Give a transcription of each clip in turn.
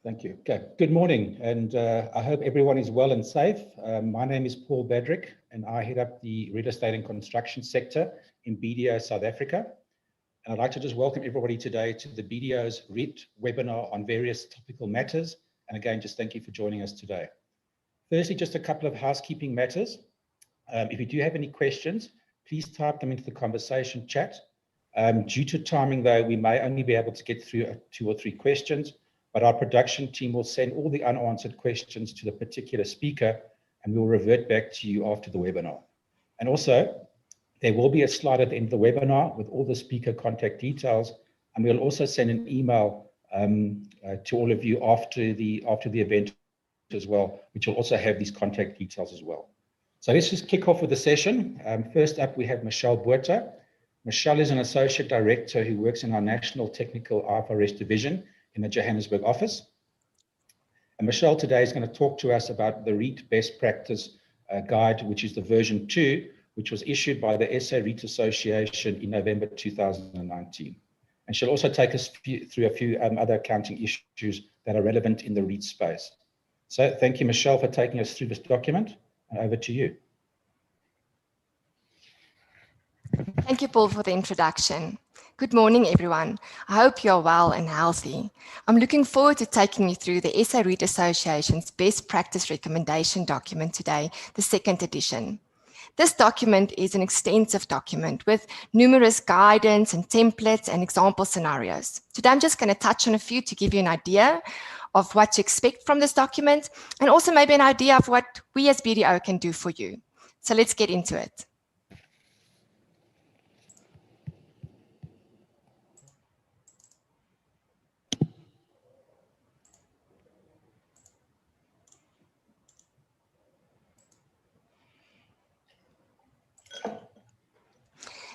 Thank you. Okay. Good morning, and I hope everyone is well and safe. My name is Paul Badrick, and I head up the real estate and construction sector in BDO South Africa. And I'd like to just welcome everybody today to the BDO's REIT webinar on various topical matters. And again, just thank you for joining us today. Firstly, just a couple of housekeeping matters. If you do have any questions, please type them into the conversation chat. Due to timing, though, we may only be able to get through 2 or 3 questions, but our production team will send all the unanswered questions to the particular speaker, and we'll revert back to you after the webinar. And also, there will be a slide at the end of the webinar with all the speaker contact details, and we'll also send an email to all of you after the event as well, which will also have these contact details as well. So let's just kick off with the session. First up, we have Michelle Botha. Michelle is an associate director who works in our National Technical IFRS division in the Johannesburg office. And Michelle today is going to talk to us about the REIT Best Practice Guide, which is the version 2, which was issued by the SA REIT Association in November 2019. And she'll also take us through a few other accounting issues that are relevant in the REIT space. So thank you, Michelle, for taking us through this document. And over to you. Thank you, Paul, for the introduction. Good morning, everyone. I hope you are well and healthy. I'm looking forward to taking you through the SA REIT Association's Best Practice Recommendation document today, the 2nd edition. This document is an extensive document with numerous guidance and templates and example scenarios. Today, I'm just going to touch on a few to give you an idea of what to expect from this document, and also maybe an idea of what we as BDO can do for you. So let's get into it.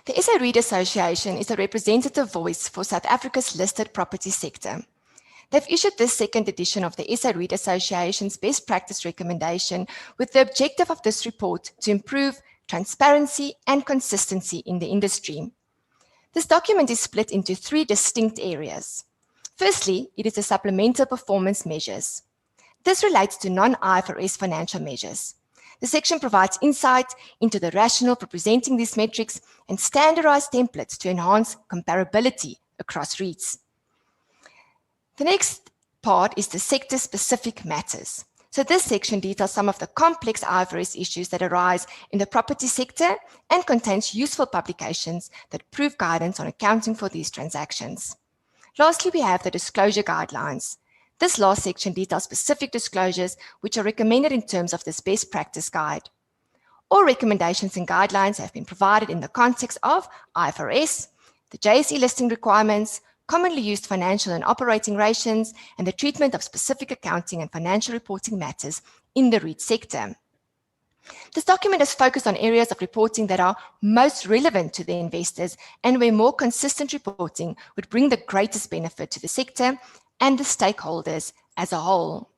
The SA REIT Association is a representative voice for South Africa's listed property sector. They've issued this 2nd edition of the SA REIT Association's Best Practice Recommendation with the objective of this report to improve transparency and consistency in the industry. This document is split into 3 distinct areas. Firstly, it is the supplemental performance measures. This relates to non-IFRS financial measures. The section provides insight into the rationale for presenting these metrics and standardized templates to enhance comparability across REITs. The next part is the sector-specific matters. So this section details some of the complex IFRS issues that arise in the property sector and contains useful publications that prove guidance on accounting for these transactions. Lastly, we have the disclosure guidelines. This last section details specific disclosures which are recommended in terms of this best practice guide. All recommendations and guidelines have been provided in the context of IFRS, the JSE listing requirements, commonly used financial and operating rations, and the treatment of specific accounting and financial reporting matters in the REIT sector. This document is focused on areas of reporting that are most relevant to the investors and where more consistent reporting would bring the greatest benefit to the sector and the stakeholders as a whole.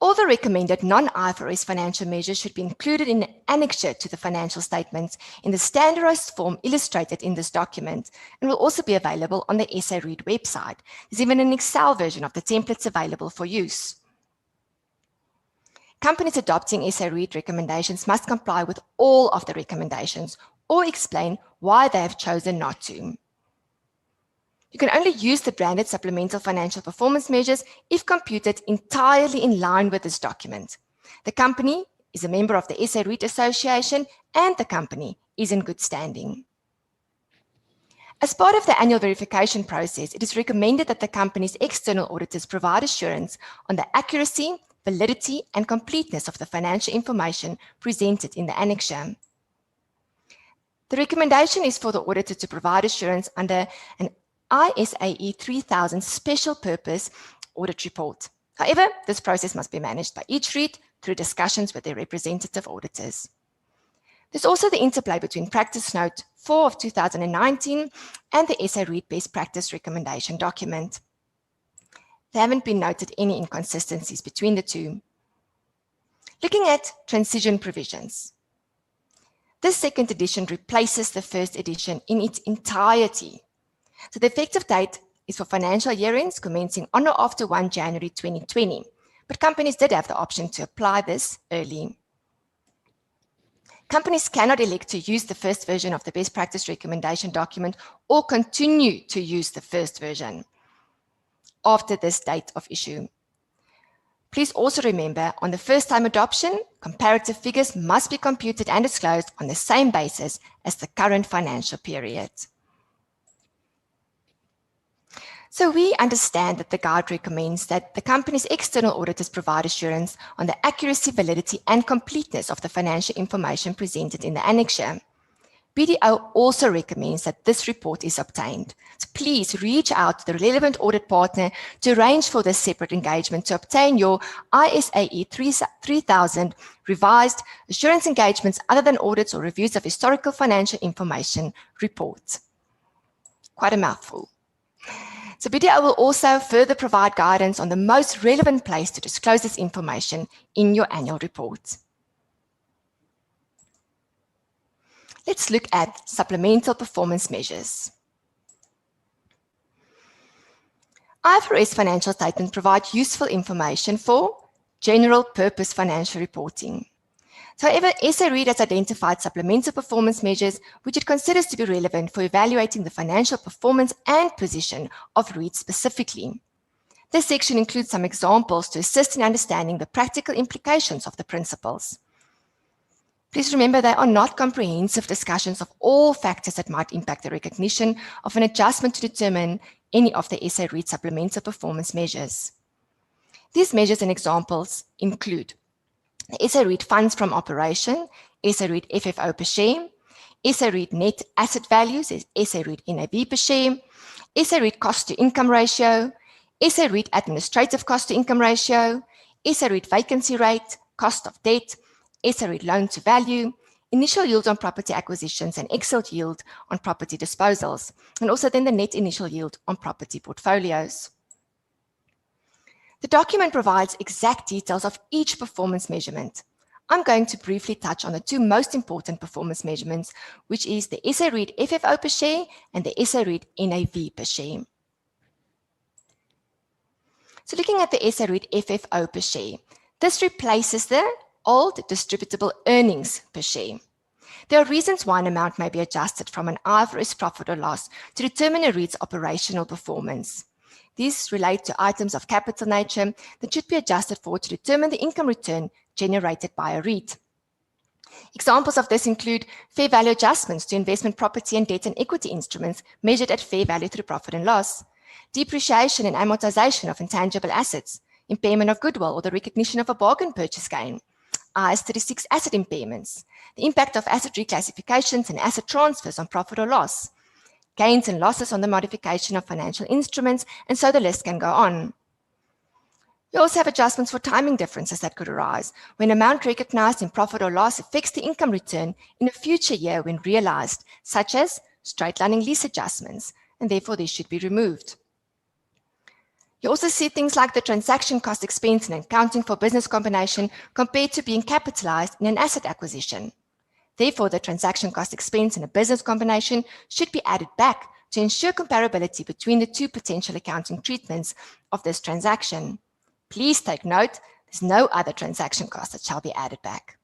All the recommended non-IFRS financial measures should be included in an annexure to the financial statements in the standardized form illustrated in this document and will also be available on the SA REIT website. There's even an Excel version of the templates available for use. Companies adopting SA REIT recommendations must comply with all of the recommendations or explain why they have chosen not to. You can only use the branded supplemental financial performance measures if computed entirely in line with this document. The company is a member of the SA REIT Association and the company is in good standing. As part of the annual verification process, it is recommended that the company's external auditors provide assurance on the accuracy, validity, and completeness of the financial information presented in the annexure. The recommendation is for the auditor to provide assurance under an ISAE 3000 special purpose audit report. However, this process must be managed by each REIT through discussions with their representative auditors. There's also the interplay between Practice Note 4 of 2019 and the SA REIT Best Practice Recommendation document. There haven't been noted any inconsistencies between the two. Looking at transition provisions. This 2nd edition replaces the 1st edition in its entirety. So the effective date is for financial year ends commencing on or after 1 January 2020, but companies did have the option to apply this early. Companies cannot elect to use the first version of the best practice recommendation document or continue to use the first version after this date of issue. Please also remember, on the first-time adoption, comparative figures must be computed and disclosed on the same basis as the current financial period. So we understand that the guide recommends that the company's external auditors provide assurance on the accuracy, validity, and completeness of the financial information presented in the annexure. BDO also recommends that this report is obtained. So please reach out to the relevant audit partner to arrange for this separate engagement to obtain your ISAE 3000 revised assurance engagements other than audits or reviews of historical financial information report. Quite a mouthful. So BDO will also further provide guidance on the most relevant place to disclose this information in your annual report. Let's look at supplemental performance measures. IFRS financial statements provide useful information for general purpose financial reporting. So, however, SA REIT has identified supplemental performance measures which it considers to be relevant for evaluating the financial performance and position of REIT specifically. This section includes some examples to assist in understanding the practical implications of the principles. Please remember they are not comprehensive discussions of all factors that might impact the recognition of an adjustment to determine any of the SA REIT supplemental performance measures. These measures and examples include the SA REIT funds from operation, SA REIT FFO per share, SA REIT net asset values, SA REIT NAV per share, SA REIT cost to income ratio, SA REIT administrative cost to income ratio, SA REIT vacancy rate, cost of debt, SA REIT loan to value, initial yield on property acquisitions and exit yield on property disposals, and also then the net initial yield on property portfolios. The document provides exact details of each performance measurement. I'm going to briefly touch on the two most important performance measurements, which is the SA REIT FFO per share and the SA REIT NAV per share. So looking at the SA REIT FFO per share, this replaces the old distributable earnings per share. There are reasons why an amount may be adjusted from an IFRS profit or loss to determine a REIT's operational performance. These relate to items of capital nature that should be adjusted for to determine the income return generated by a REIT. Examples of this include fair value adjustments to investment property and debt and equity instruments measured at fair value through profit and loss, depreciation and amortization of intangible assets, impairment of goodwill or the recognition of a bargain purchase gain, IAS 36 asset impairments, the impact of asset reclassifications and asset transfers on profit or loss, gains and losses on the modification of financial instruments, and so the list can go on. We also have adjustments for timing differences that could arise when amount recognized in profit or loss affects the income return in a future year when realized, such as straight-lining lease adjustments, and therefore these should be removed. You also see things like the transaction cost expense in accounting for business combination compared to being capitalized in an asset acquisition. Therefore, the transaction cost expense in a business combination should be added back to ensure comparability between the two potential accounting treatments of this transaction. Please take note, there's no other transaction cost that shall be added back.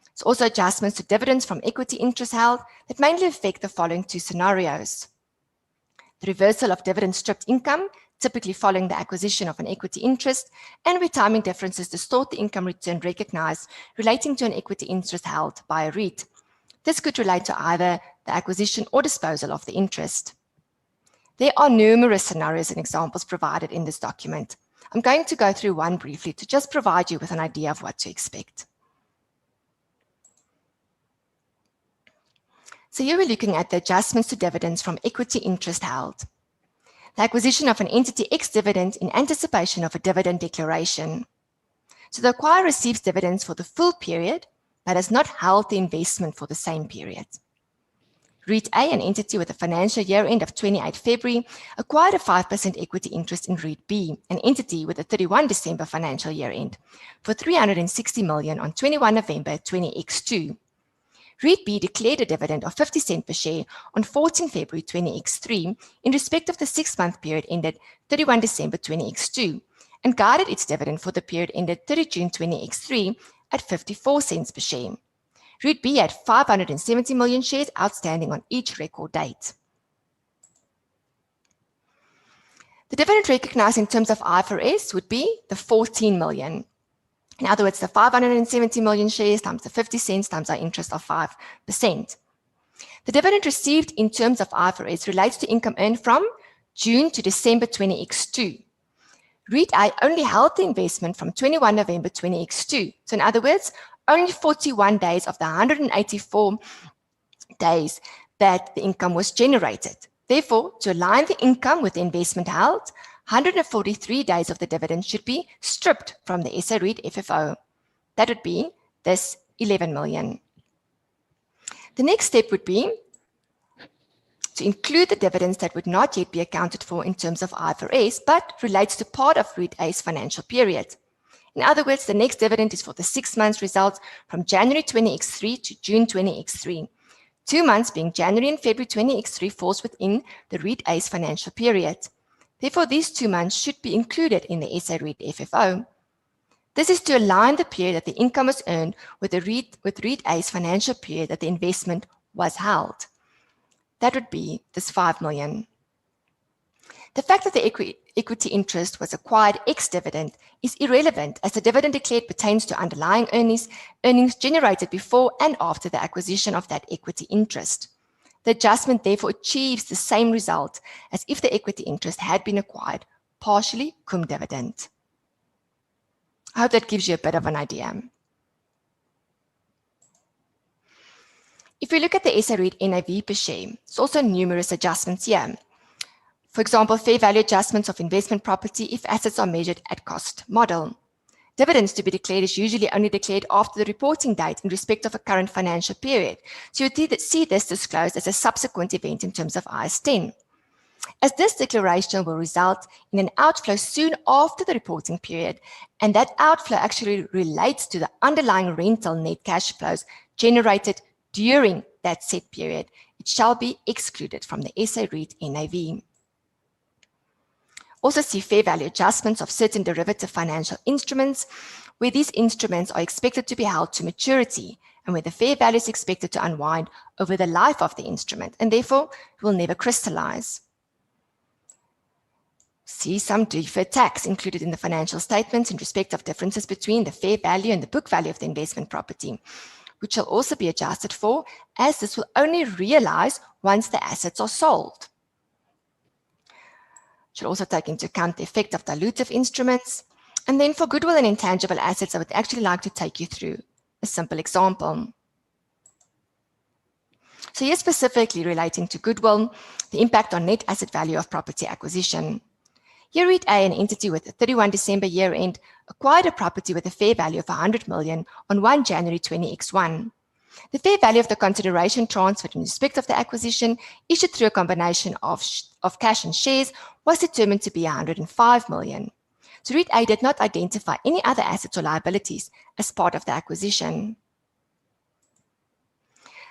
There's also adjustments to dividends from equity interest held that mainly affect the following two scenarios. The reversal of dividend stripped income, typically following the acquisition of an equity interest, and where timing differences distort the income return recognized relating to an equity interest held by a REIT. This could relate to either the acquisition or disposal of the interest. There are numerous scenarios and examples provided in this document. I'm going to go through one briefly to just provide you with an idea of what to expect. So here we're looking at the adjustments to dividends from equity interest held. The acquisition of an entity ex-dividend in anticipation of a dividend declaration. So the acquirer receives dividends for the full period, but has not held the investment for the same period. REIT A, an entity with a financial year end of 28 February, acquired a 5% equity interest in REIT B, an entity with a 31 December financial year end, for 360 million on 21 November 20X2. REIT B declared a dividend of 50 cents per share on 14 February 20x3 in respect of the 6-month period ended 31 December 20x2 and guided its dividend for the period ended 30 June 20x3 at 54 cents per share. REIT B had 570 million shares outstanding on each record date. The dividend recognized in terms of IFRS would be the 14 million. In other words, the 570 million shares times the 50 cents times our interest of 5%. The dividend received in terms of IFRS relates to income earned from June to December 20x2. REIT A only held the investment from 21 November 20x2. So in other words, only 41 days of the 184 days that the income was generated. Therefore, to align the income with the investment held, 143 days of the dividend should be stripped from the SA REIT FFO. That would be this 11 million. The next step would be to include the dividends that would not yet be accounted for in terms of IFRS, but relates to part of REIT A's financial period. In other words, the next dividend is for the 6 months results from January 20x3 to June 20x3. 2 months being January and February 20x3 falls within the REIT A's financial period. Therefore, these 2 months should be included in the SA REIT FFO. This is to align the period that the income was earned with REIT A's financial period that the investment was held. That would be this 5 million. The fact that the equity interest was acquired ex-dividend is irrelevant as the dividend declared pertains to underlying earnings generated before and after the acquisition of that equity interest. The adjustment therefore achieves the same result as if the equity interest had been acquired partially cum dividend. I hope that gives you a bit of an idea. If we look at the SA REIT NAV per share, there's also numerous adjustments here. For example, fair value adjustments of investment property if assets are measured at cost model. Dividends to be declared is usually only declared after the reporting date in respect of a current financial period. So you would see this disclosed as a subsequent event in terms of IAS 10. As this declaration will result in an outflow soon after the reporting period, and that outflow actually relates to the underlying rental net cash flows generated during that set period, it shall be excluded from the SA REIT NAV. Also see fair value adjustments of certain derivative financial instruments, where these instruments are expected to be held to maturity and where the fair value is expected to unwind over the life of the instrument and therefore will never crystallize. See some deferred tax included in the financial statements in respect of differences between the fair value and the book value of the investment property, which shall also be adjusted for, as this will only realize once the assets are sold. Should also take into account the effect of dilutive instruments. And then for goodwill and intangible assets, I would actually like to take you through a simple example. So here specifically relating to goodwill, the impact on net asset value of property acquisition. Here REIT A, an entity with a 31 December year end, acquired a property with a fair value of 100 million on 1 January 20x1. The fair value of the consideration transferred in respect of the acquisition issued through a combination of cash and shares was determined to be 105 million. So REIT A did not identify any other assets or liabilities as part of the acquisition.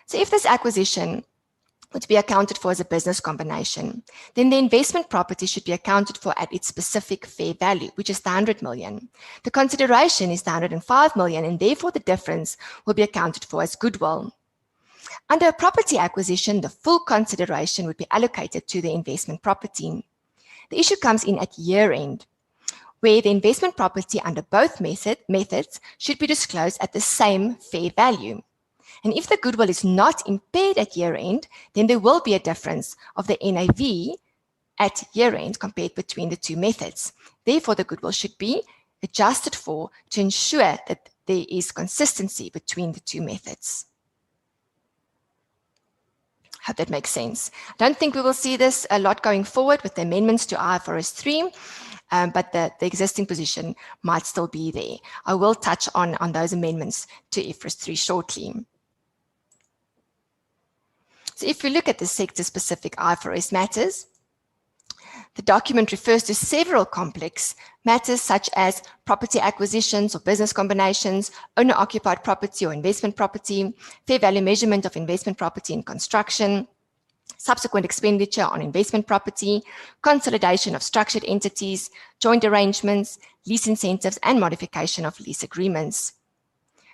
So if this acquisition would be accounted for as a business combination, then the investment property should be accounted for at its specific fair value, which is the 100 million. The consideration is the 105 million, and therefore the difference will be accounted for as goodwill. Under a property acquisition, the full consideration would be allocated to the investment property. The issue comes in at year end, where the investment property under both methods should be disclosed at the same fair value. And if the goodwill is not impaired at year end, then there will be a difference of the NAV at year end compared between the two methods. Therefore, the goodwill should be adjusted for to ensure that there is consistency between the two methods. Hope that makes sense. I don't think we will see this a lot going forward with the amendments to IFRS 3, but the existing position might still be there. I will touch on those amendments to IFRS 3 shortly. So if we look at the sector-specific IFRS matters, The document refers to several complex matters such as property acquisitions or business combinations, owner-occupied property or investment property, fair value measurement of investment property in construction, subsequent expenditure on investment property, consolidation of structured entities, joint arrangements, lease incentives, and modification of lease agreements.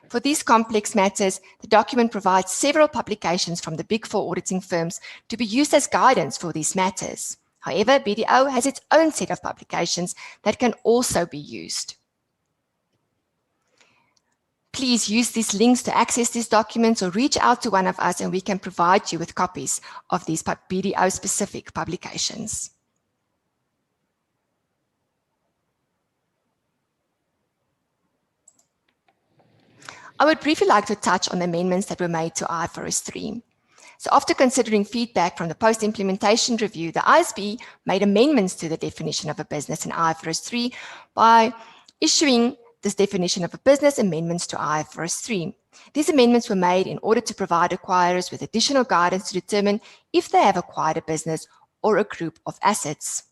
For these complex matters, the document provides several publications from the Big Four auditing firms to be used as guidance for these matters. However, BDO has its own set of publications that can also be used. Please use these links to access these documents or reach out to one of us and we can provide you with copies of these BDO-specific publications. I would briefly like to touch on the amendments that were made to IFRS 3. So after considering feedback from the post-implementation review, the ISB made amendments to the definition of a business in IFRS 3 by issuing this definition of a business amendments to IFRS 3. These amendments were made in order to provide acquirers with additional guidance to determine if they have acquired a business or a group of assets.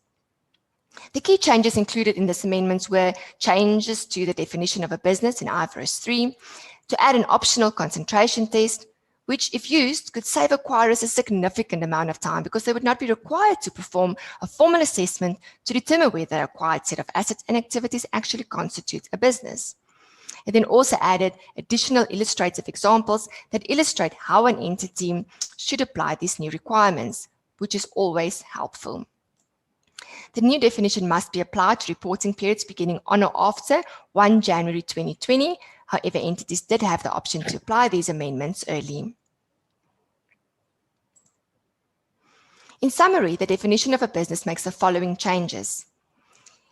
The key changes included in these amendments were changes to the definition of a business in IFRS 3, to add an optional concentration test, which, if used, could save acquirers a significant amount of time because they would not be required to perform a formal assessment to determine whether the acquired set of assets and activities actually constitute a business. It then also added additional illustrative examples that illustrate how an entity should apply these new requirements, which is always helpful. The new definition must be applied to reporting periods beginning on or after 1 January 2020. However, entities did have the option to apply these amendments early. In summary, the definition of a business makes the following changes.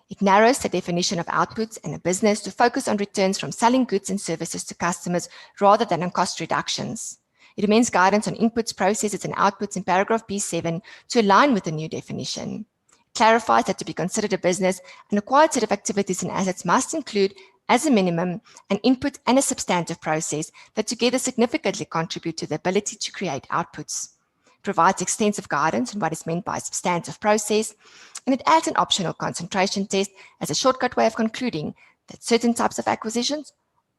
It narrows the definition of outputs and a business to focus on returns from selling goods and services to customers rather than on cost reductions. It amends guidance on inputs, processes, and outputs in paragraph B7 to align with the new definition. It clarifies that to be considered a business, an acquired set of activities and assets must include, as a minimum, an input and a substantive process that together significantly contribute to the ability to create outputs. Provides extensive guidance on what is meant by a substantive process, and it adds an optional concentration test as a shortcut way of concluding that certain types of acquisitions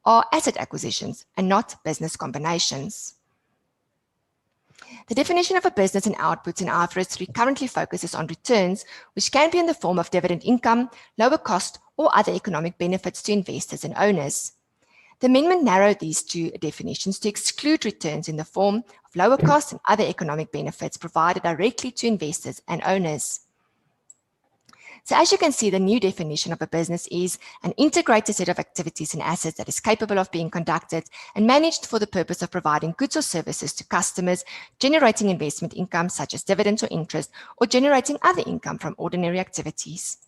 are asset acquisitions and not business combinations. The definition of a business and outputs in IFRS 3 currently focuses on returns, which can be in the form of dividend income, lower cost, or other economic benefits to investors and owners. The amendment narrowed these two definitions to exclude returns in the form of lower costs and other economic benefits provided directly to investors and owners. So as you can see, the new definition of a business is an integrated set of activities and assets that is capable of being conducted and managed for the purpose of providing goods or services to customers, generating investment income such as dividends or interest, or generating other income from ordinary activities.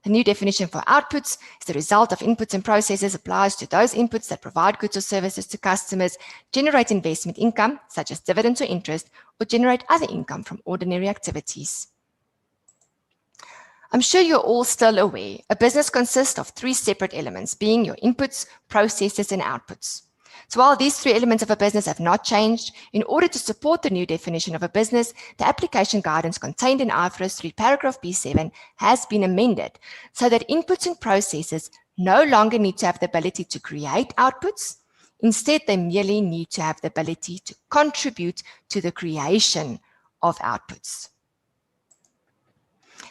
The new definition for outputs is the result of inputs and processes applies to those inputs that provide goods or services to customers, generate investment income, such as dividends or interest, or generate other income from ordinary activities. I'm sure you're all still aware, a business consists of 3 separate elements, being your inputs, processes, and outputs. So while these 3 elements of a business have not changed, in order to support the new definition of a business, the application guidance contained in IFRS 3 paragraph B7 has been amended so that inputs and processes no longer need to have the ability to create outputs. Instead, they merely need to have the ability to contribute to the creation of outputs.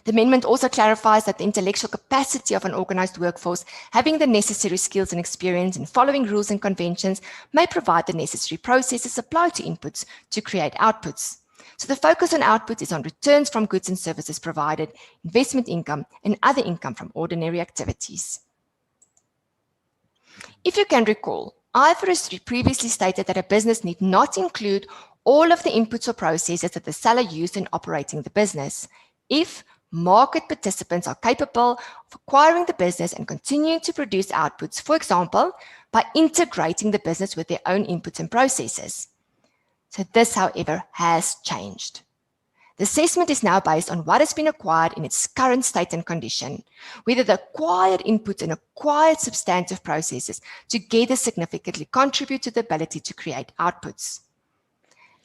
The amendment also clarifies that the intellectual capacity of an organized workforce having the necessary skills and experience in following rules and conventions may provide the necessary processes applied to inputs to create outputs. So the focus on outputs is on returns from goods and services provided, investment income, and other income from ordinary activities. If you can recall, IFRS 3 previously stated that a business need not include all of the inputs or processes that the seller used in operating the business if market participants are capable of acquiring the business and continuing to produce outputs, for example, by integrating the business with their own inputs and processes. So this, however, has changed. The assessment is now based on what has been acquired in its current state and condition, whether the acquired inputs and acquired substantive processes together significantly contribute to the ability to create outputs.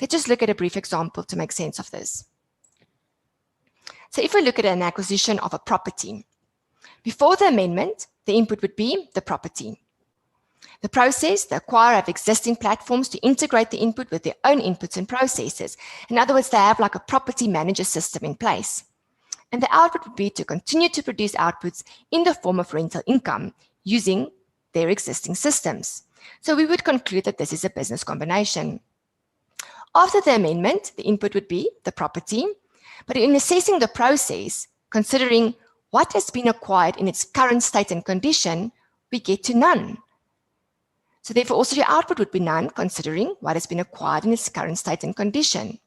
Let's just look at a brief example to make sense of this. So if we look at an acquisition of a property, before the amendment, the input would be the property. The process, the acquirer have existing platforms to integrate the input with their own inputs and processes. In other words, they have like a property manager system in place. And the output would be to continue to produce outputs in the form of rental income using their existing systems. So we would conclude that this is a business combination. After the amendment, the input would be the property, but in assessing the process, considering what has been acquired in its current state and condition, we get to none. So therefore also your output would be none, considering what has been acquired in its current state and condition.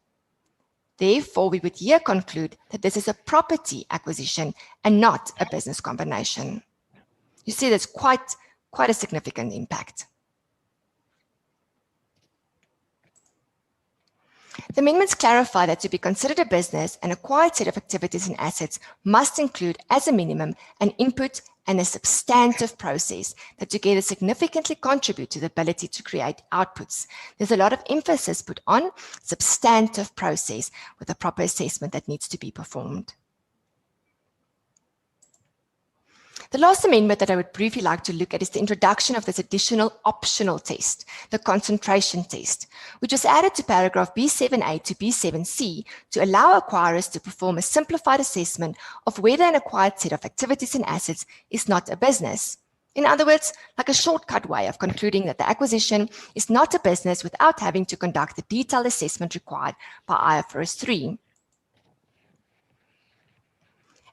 Therefore, we would here conclude that this is a property acquisition and not a business combination. You see, that's quite a significant impact. The amendments clarify that to be considered a business, an acquired set of activities and assets must include, as a minimum, an input and a substantive process that together significantly contribute to the ability to create outputs. There's a lot of emphasis put on substantive process with a proper assessment that needs to be performed. The last amendment that I would briefly like to look at is the introduction of this additional optional test, the concentration test, which was added to paragraph B7A to B7C to allow acquirers to perform a simplified assessment of whether an acquired set of activities and assets is not a business. In other words, like a shortcut way of concluding that the acquisition is not a business without having to conduct the detailed assessment required by IFRS 3.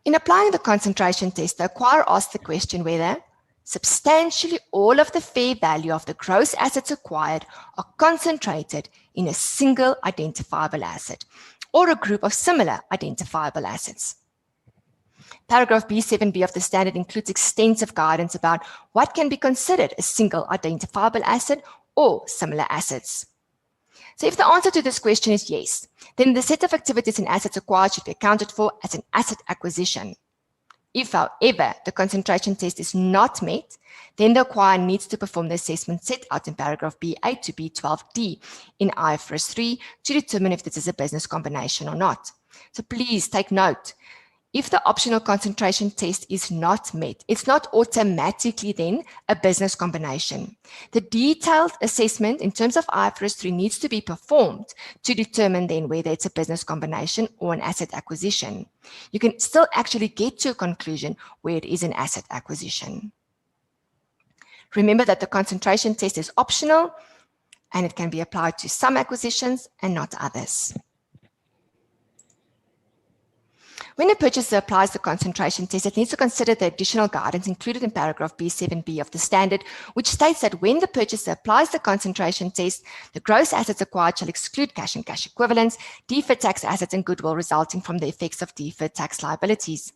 In applying the concentration test, the acquirer asks the question whether substantially all of the fair value of the gross assets acquired are concentrated in a single identifiable asset or a group of similar identifiable assets. Paragraph B7B of the standard includes extensive guidance about what can be considered a single identifiable asset or similar assets. So if the answer to this question is yes, then the set of activities and assets acquired should be accounted for as an asset acquisition. If, however, the concentration test is not met, then the acquirer needs to perform the assessment set out in paragraph B8 to B12D in IFRS 3 to determine if this is a business combination or not. So please take note. If the optional concentration test is not met, it's not automatically then a business combination. The detailed assessment in terms of IFRS 3 needs to be performed to determine then whether it's a business combination or an asset acquisition. You can still actually get to a conclusion where it is an asset acquisition. Remember that the concentration test is optional and it can be applied to some acquisitions and not others. When a purchaser applies the concentration test, it needs to consider the additional guidance included in paragraph B7B of the standard, which states that when the purchaser applies the concentration test, the gross assets acquired shall exclude cash and cash equivalents, deferred tax assets, and goodwill resulting from the effects of deferred tax liabilities.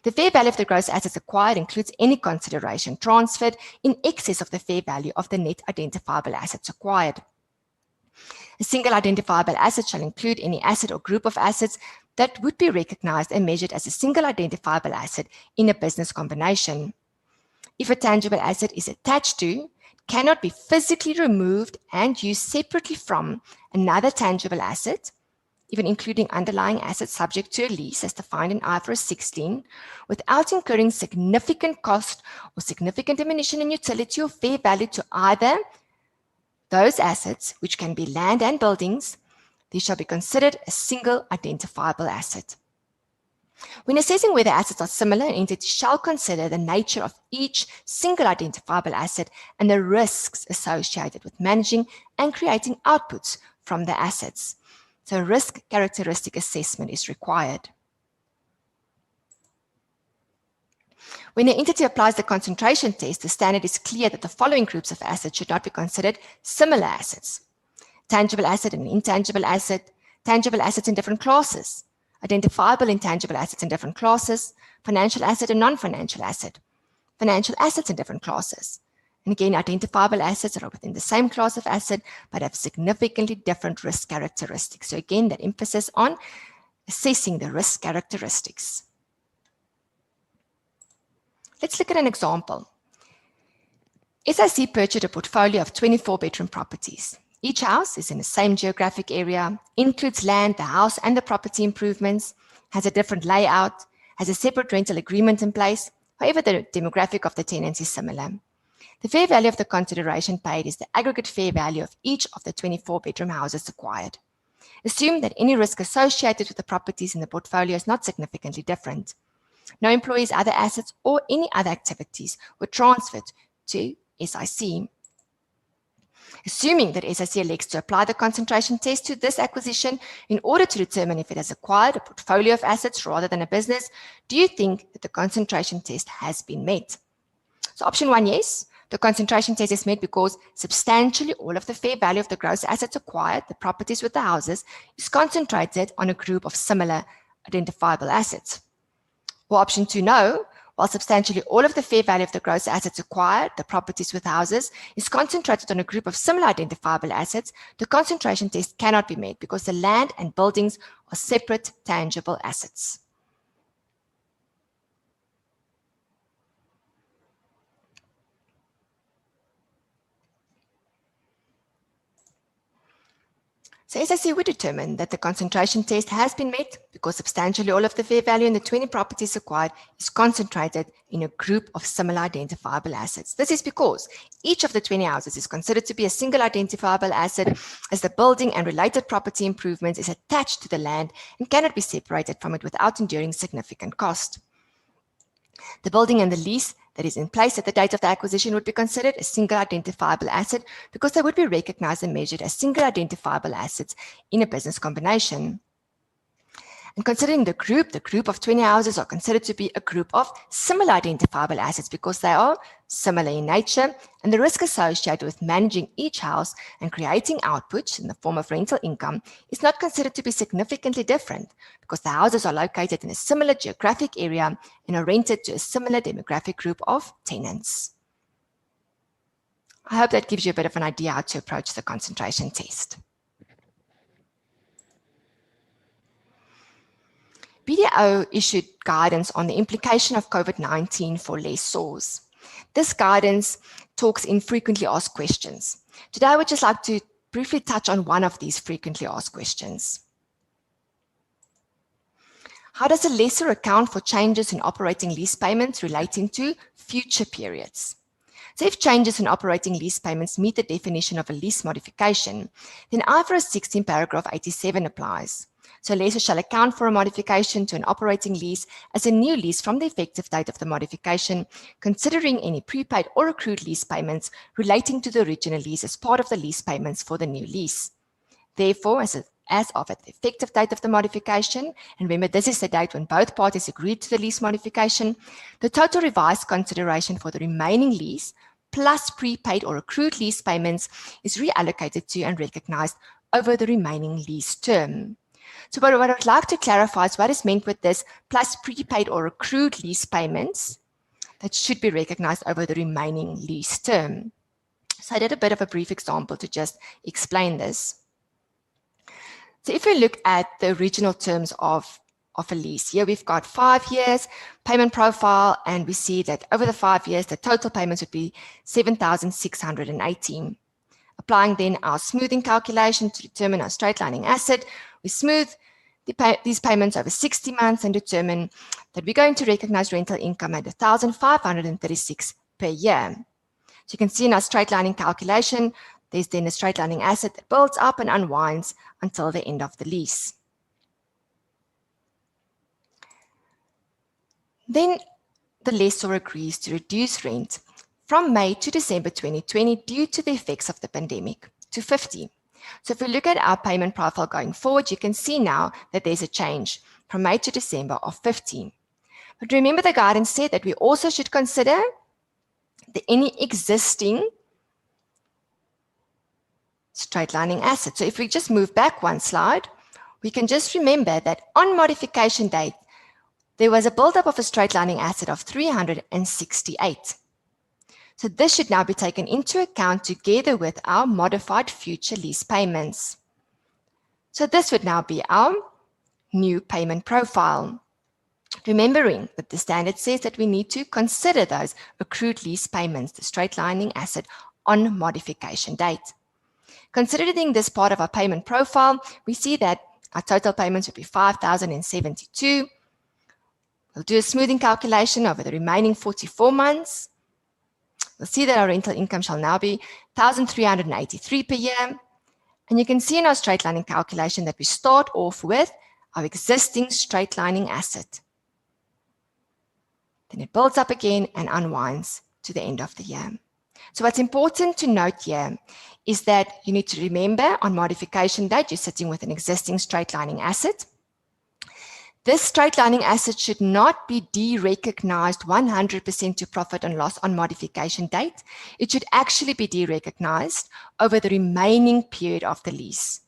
The fair value of the gross assets acquired includes any consideration transferred in excess of the fair value of the net identifiable assets acquired. A single identifiable asset shall include any asset or group of assets that would be recognized and measured as a single identifiable asset in a business combination. If a tangible asset is attached to, cannot be physically removed and used separately from another tangible asset, even including underlying assets subject to a lease as defined in IFRS 16, without incurring significant cost or significant diminution in utility or fair value to either those assets, which can be land and buildings, these shall be considered a single identifiable asset. When assessing whether assets are similar, an entity shall consider the nature of each single identifiable asset and the risks associated with managing and creating outputs from the assets. So risk characteristic assessment is required. When an entity applies the concentration test, the standard is clear that the following groups of assets should not be considered similar assets: tangible asset and intangible asset, tangible assets in different classes, identifiable intangible assets in different classes, financial asset and non-financial asset, financial assets in different classes. And again, identifiable assets are within the same class of asset, but have significantly different risk characteristics. So again, that emphasis on assessing the risk characteristics. Let's look at an example. SIC purchased a portfolio of 24-bedroom properties. Each house is in the same geographic area, includes land, the house, and the property improvements, has a different layout, has a separate rental agreement in place. However, the demographic of the tenants is similar. The fair value of the consideration paid is the aggregate fair value of each of the 24-bedroom houses acquired. Assume that any risk associated with the properties in the portfolio is not significantly different. No employees, other assets, or any other activities were transferred to SIC. Assuming that SIC elects to apply the concentration test to this acquisition in order to determine if it has acquired a portfolio of assets rather than a business, do you think that the concentration test has been met? So option 1, yes. The concentration test is met because substantially all of the fair value of the gross assets acquired, the properties with the houses, is concentrated on a group of similar identifiable assets. Or option 2, no. While substantially all of the fair value of the gross assets acquired, the properties with houses, is concentrated on a group of similar identifiable assets, the concentration test cannot be met because the land and buildings are separate tangible assets. So SIC would determine that the concentration test has been met because substantially all of the fair value in the 20 properties acquired is concentrated in a group of similar identifiable assets. This is because each of the 20 houses is considered to be a single identifiable asset, as the building and related property improvements is attached to the land and cannot be separated from it without enduring significant cost. The building and the lease that is in place at the date of the acquisition would be considered a single identifiable asset because they would be recognized and measured as single identifiable assets in a business combination. And considering the group of 20 houses are considered to be a group of similar identifiable assets because they are similar in nature, and the risk associated with managing each house and creating outputs in the form of rental income is not considered to be significantly different because the houses are located in a similar geographic area and are rented to a similar demographic group of tenants. I hope that gives you a bit of an idea how to approach the concentration test. BDO issued guidance on the implication of COVID-19 for lessors. This guidance talks in frequently asked questions. Today, I would just like to briefly touch on one of these frequently asked questions. How does a lessor account for changes in operating lease payments relating to future periods? So if changes in operating lease payments meet the definition of a lease modification, then IFRS 16 paragraph 87 applies. So lessor shall account for a modification to an operating lease as a new lease from the effective date of the modification, considering any prepaid or accrued lease payments relating to the original lease as part of the lease payments for the new lease. Therefore, as of at the effective date of the modification, and remember this is the date when both parties agreed to the lease modification, the total revised consideration for the remaining lease plus prepaid or accrued lease payments is reallocated to and recognized over the remaining lease term. So what I would like to clarify is what is meant with this plus prepaid or accrued lease payments that should be recognized over the remaining lease term. So I did a bit of a brief example to just explain this. So if we look at the original terms of a lease, here we've got 5 years payment profile, and we see that over the 5 years, the total payments would be 7,618. Applying then our smoothing calculation to determine our straight lining asset, we smooth these payments over 60 months and determine that we're going to recognize rental income at 1,536 per year. So you can see in our straight lining calculation, there's then a straight lining asset that builds up and unwinds until the end of the lease. Then the lessor agrees to reduce rent from May to December 2020 due to the effects of the pandemic to 50. So if we look at our payment profile going forward, you can see now that there's a change from May to December of 15. But remember the guidance said that we also should consider any existing straight lining assets. So if we just move back one slide, we can just remember that on modification date, there was a buildup of a straight lining asset of 368. So this should now be taken into account together with our modified future lease payments. So this would now be our new payment profile. Remembering that the standard says that we need to consider those accrued lease payments, the straight lining asset, on modification date. Considering this part of our payment profile, we see that Our total payments would be 5,072. We'll do a smoothing calculation over the remaining 44 months. We'll see that our rental income shall now be 1,383 per year. And you can see in our straight lining calculation that we start off with our existing straight lining asset. Then it builds up again and unwinds to the end of the year. So what's important to note here is that you need to remember on modification date, you're sitting with an existing straight lining asset. This straight lining asset should not be derecognized 100% to profit and loss on modification date. It should actually be derecognized over the remaining period of the lease.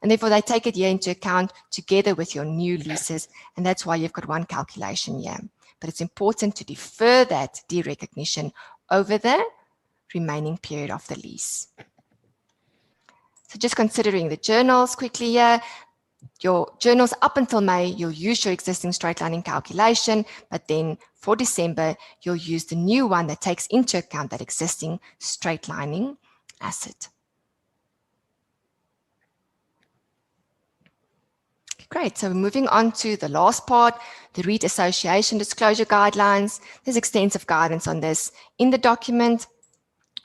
And therefore, they take it here into account together with your new leases. And that's why you've got one calculation here. But it's important to defer that derecognition over the remaining period of the lease. So just considering the journals quickly here. Your journals up until May, you'll use your existing straight lining calculation, but then for December, you'll use the new one that takes into account that existing straight lining asset. Great, so moving on to the last part, the REIT Association Disclosure Guidelines. There's extensive guidance on this in the document,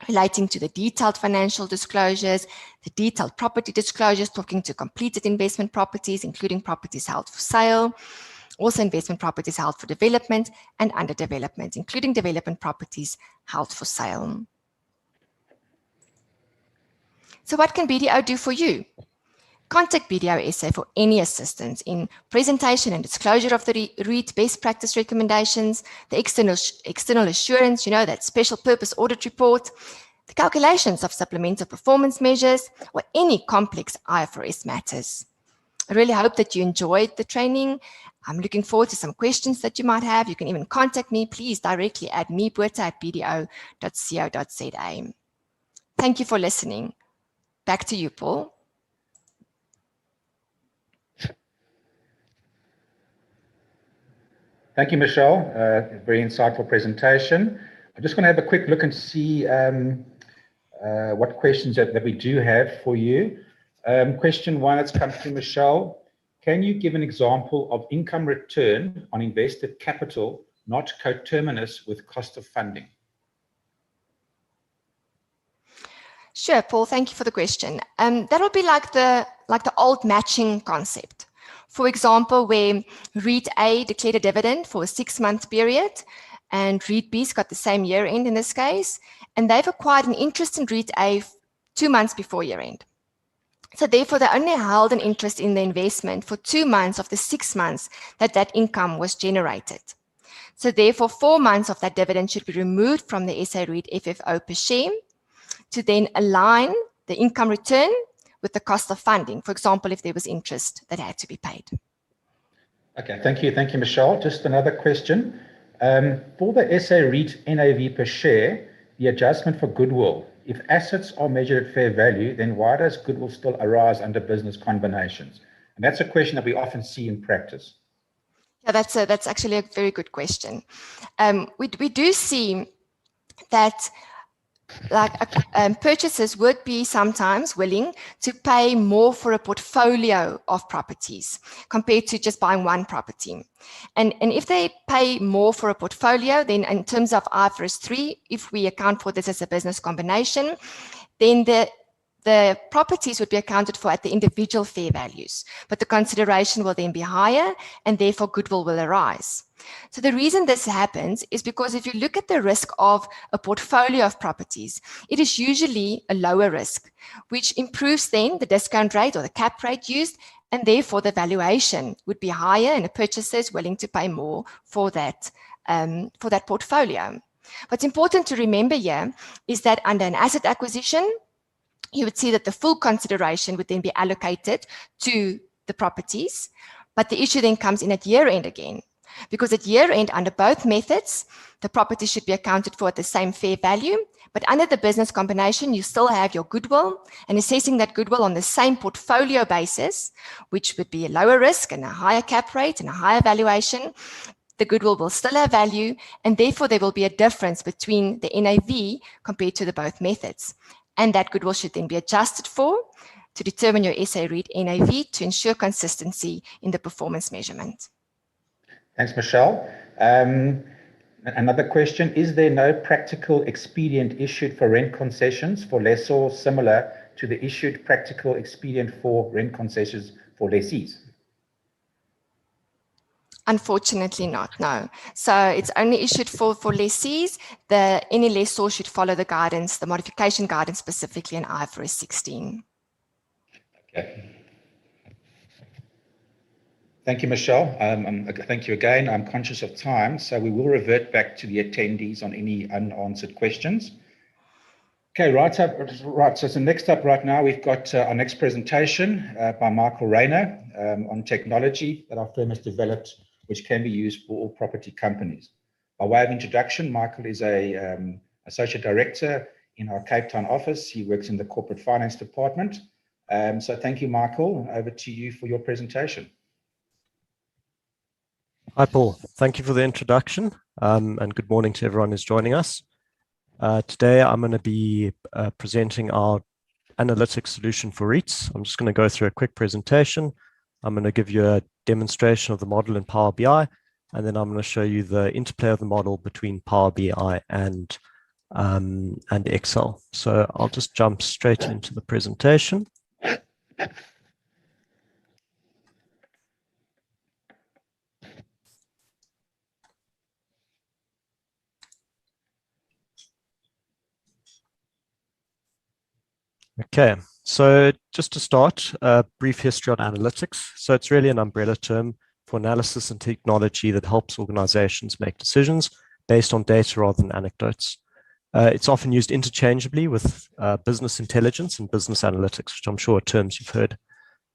relating to the detailed financial disclosures, the detailed property disclosures, talking to completed investment properties, including properties held for sale, also investment properties held for development and under development, including development properties held for sale. So what can BDO do for you? Contact BDO SA for any assistance in presentation and disclosure of the REIT best practice recommendations, the external assurance, that special purpose audit report, the calculations of supplemental performance measures, or any complex IFRS matters. I really hope that you enjoyed the training. I'm looking forward to some questions that you might have. You can even contact me, please, directly at mebota@bdo.co.za. Thank you for listening. Back to you, Paul. Thank you, Michelle. Very insightful presentation. I'm just going to have a quick look and see what questions that we do have for you. Question one that's come through, Michelle. Can you give an example of income return on invested capital not coterminous with cost of funding? Sure, Paul. Thank you for the question. That would be like the old matching concept. For example, where REIT A declared a dividend for a 6-month period and REIT B's got the same year end in this case, and they've acquired an interest in REIT A 2 months before year end. So therefore, they only held an interest in the investment for 2 months of the 6 months that income was generated. So therefore, 4 months of that dividend should be removed from the SA REIT FFO per share to then align the income return with the cost of funding, for example, if there was interest that had to be paid. Okay, thank you, Michelle. Just another question. For the SA REIT NAV per share, the adjustment for goodwill, if assets are measured at fair value, then why does goodwill still arise under business combinations? And that's a question that we often see in practice. Yeah, that's actually a very good question. We do see that purchasers would be sometimes willing to pay more for a portfolio of properties compared to just buying one property. And if they pay more for a portfolio, then in terms of IFRS 3, if we account for this as a business combination, then the properties would be accounted for at the individual fair values, but the consideration will then be higher and therefore goodwill will arise. So the reason this happens is because if you look at the risk of a portfolio of properties, it is usually a lower risk, which improves then the discount rate or the cap rate used, and therefore the valuation would be higher and a purchaser is willing to pay more for that portfolio. What's important to remember here is that under an asset acquisition, you would see that the full consideration would then be allocated to the properties, but the issue then comes in at year end again. Because at year end, under both methods, the property should be accounted for at the same fair value, but under the business combination, you still have your goodwill, and assessing that goodwill on the same portfolio basis, which would be a lower risk and a higher cap rate and a higher valuation, the goodwill will still have value, and therefore there will be a difference between the NAV compared to the both methods. And that goodwill should then be adjusted for to determine your SA REIT NAV to ensure consistency in the performance measurement. Thanks, Michelle. Another question, is there no practical expedient issued for rent concessions for lessors similar to the issued practical expedient for rent concessions for lessees? Unfortunately not, no. So it's only issued for lessees. Any lessor should follow the guidance, the modification guidance specifically in IFRS 16. Okay. Thank you, Michelle. Thank you again. I'm conscious of time, so we will revert back to the attendees on any unanswered questions. Okay, so next up right now, we've got our next presentation by Michael Rayner on technology that our firm has developed, which can be used for all property companies. By way of introduction, Michael is a associate director in our Cape Town office. He works in the corporate finance department. So thank you, Michael. Over to you for your presentation. Hi, Paul. Thank you for the introduction, and good morning to everyone who's joining us. Today, I'm going to be presenting our analytics solution for REITs. I'm just going to go through a quick presentation. I'm going to give you a demonstration of the model in Power BI, and then I'm going to show you the interplay of the model between Power BI and Excel. So I'll just jump straight into the presentation. Okay, so just to start, a brief history on analytics. So it's really an umbrella term for analysis and technology that helps organizations make decisions based on data rather than anecdotes. It's often used interchangeably with business intelligence and business analytics, which I'm sure are terms you've heard.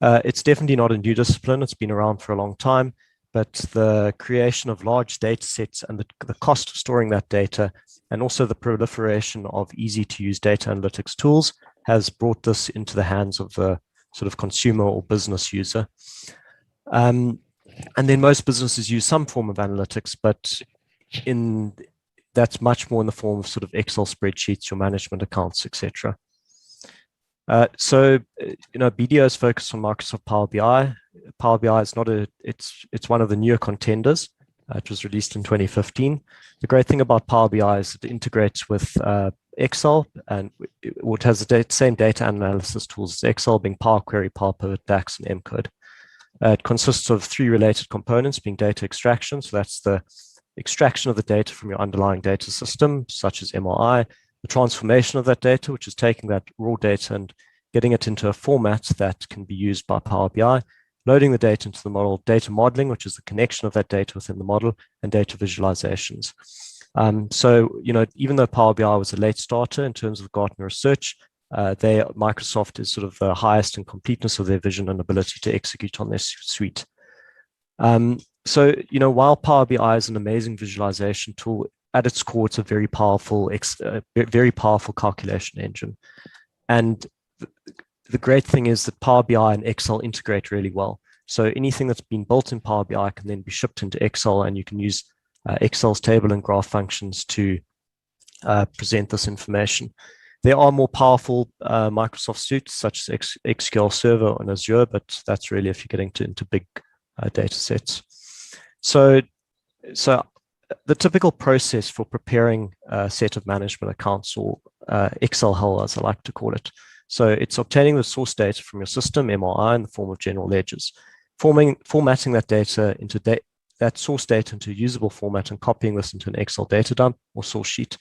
It's definitely not a new discipline. It's been around for a long time, but the creation of large data sets and the cost of storing that data, and also the proliferation of easy-to-use data analytics tools has brought this into the hands of the sort of consumer or business user. And then most businesses use some form of analytics, but that's much more in the form of sort of Excel spreadsheets, your management accounts, etc. So, BDO is focused on Microsoft Power BI. Power BI is it's one of the newer contenders. It was released in 2015. The great thing about Power BI is it integrates with Excel, and it has the same data analysis tools as Excel, being Power Query, Power Pivot, DAX, and MCode. It consists of three related components, being data extraction. So that's the extraction of the data from your underlying data system, such as MRI, the transformation of that data, which is taking that raw data and getting it into a format that can be used by Power BI, loading the data into the model, data modeling, which is the connection of that data within the model, and data visualizations. So, even though Power BI was a late starter in terms of Gartner research, Microsoft is sort of the highest in completeness of their vision and ability to execute on their suite. So, while Power BI is an amazing visualization tool, at its core, it's a very powerful calculation engine. And the great thing is that Power BI and Excel integrate really well. So anything that's been built in Power BI can then be shipped into Excel, and you can use Excel's table and graph functions to present this information. There are more powerful Microsoft suites such as SQL Server and Azure, but that's really if you're getting into big data sets. So the typical process for preparing a set of management accounts, or Excel hell as I like to call it. So it's obtaining the source data from your system, MRI, in the form of general ledgers, formatting that data into that source data into a usable format, and copying this into an Excel data dump or source sheet.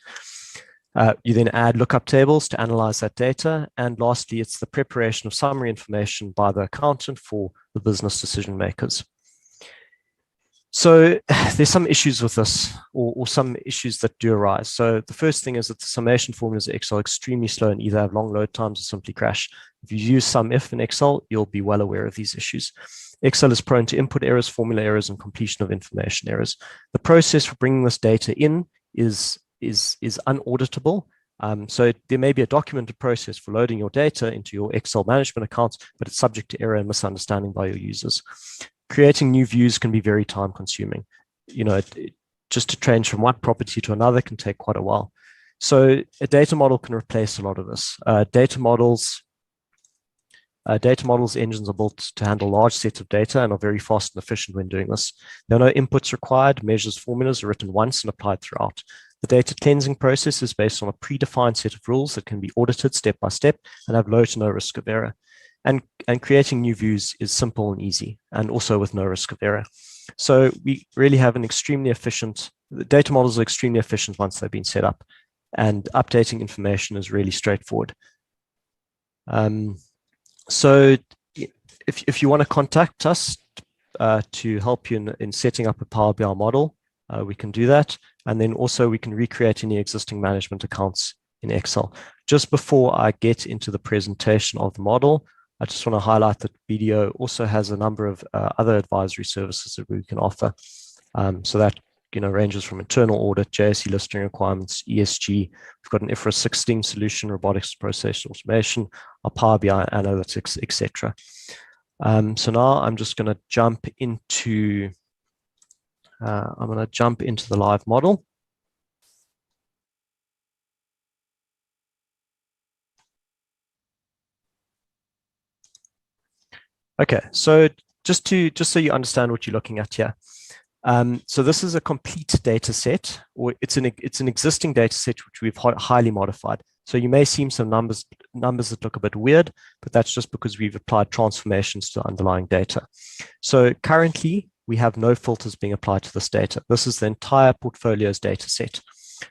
You then add lookup tables to analyze that data. And lastly, it's the preparation of summary information by the accountant for the business decision makers. So there's some issues with this, or some issues that do arise. So the first thing is that the summation formulas in Excel are extremely slow and either have long load times or simply crash. If you use SUMIF in Excel, you'll be well aware of these issues. Excel is prone to input errors, formula errors, and completion of information errors. The process for bringing this data in is unauditable. So there may be a documented process for loading your data into your Excel management accounts, but it's subject to error and misunderstanding by your users. Creating new views can be very time consuming. Just to change from one property to another can take quite a while. So a data model can replace a lot of this. Data models Data models engines are built to handle large sets of data and are very fast and efficient when doing this. There are no inputs required. Measures formulas are written once and applied throughout. The data cleansing process is based on a predefined set of rules that can be audited step by step and have low to no risk of error. And creating new views is simple and easy, and also with no risk of error. So we really have an extremely efficient, the data models are extremely efficient once they've been set up, and updating information is really straightforward. So if you want to contact us to help you in setting up a Power BI model, we can do that. And then also we can recreate any existing management accounts in Excel. Just before I get into the presentation of the model, I just want to highlight that BDO also has a number of other advisory services that we can offer. So that ranges from internal audit, JSE listing requirements, ESG. We've got an IFRS 16 solution, robotics process automation, our Power BI analytics, etc. So now I'm just going to jump into the live model. Okay, so just so you understand what you're looking at here. So this is a complete data set, or it's an existing data set which we've highly modified. So you may see some numbers that look a bit weird, but that's just because we've applied transformations to the underlying data. So currently we have no filters being applied to this data. This is the entire portfolio's data set.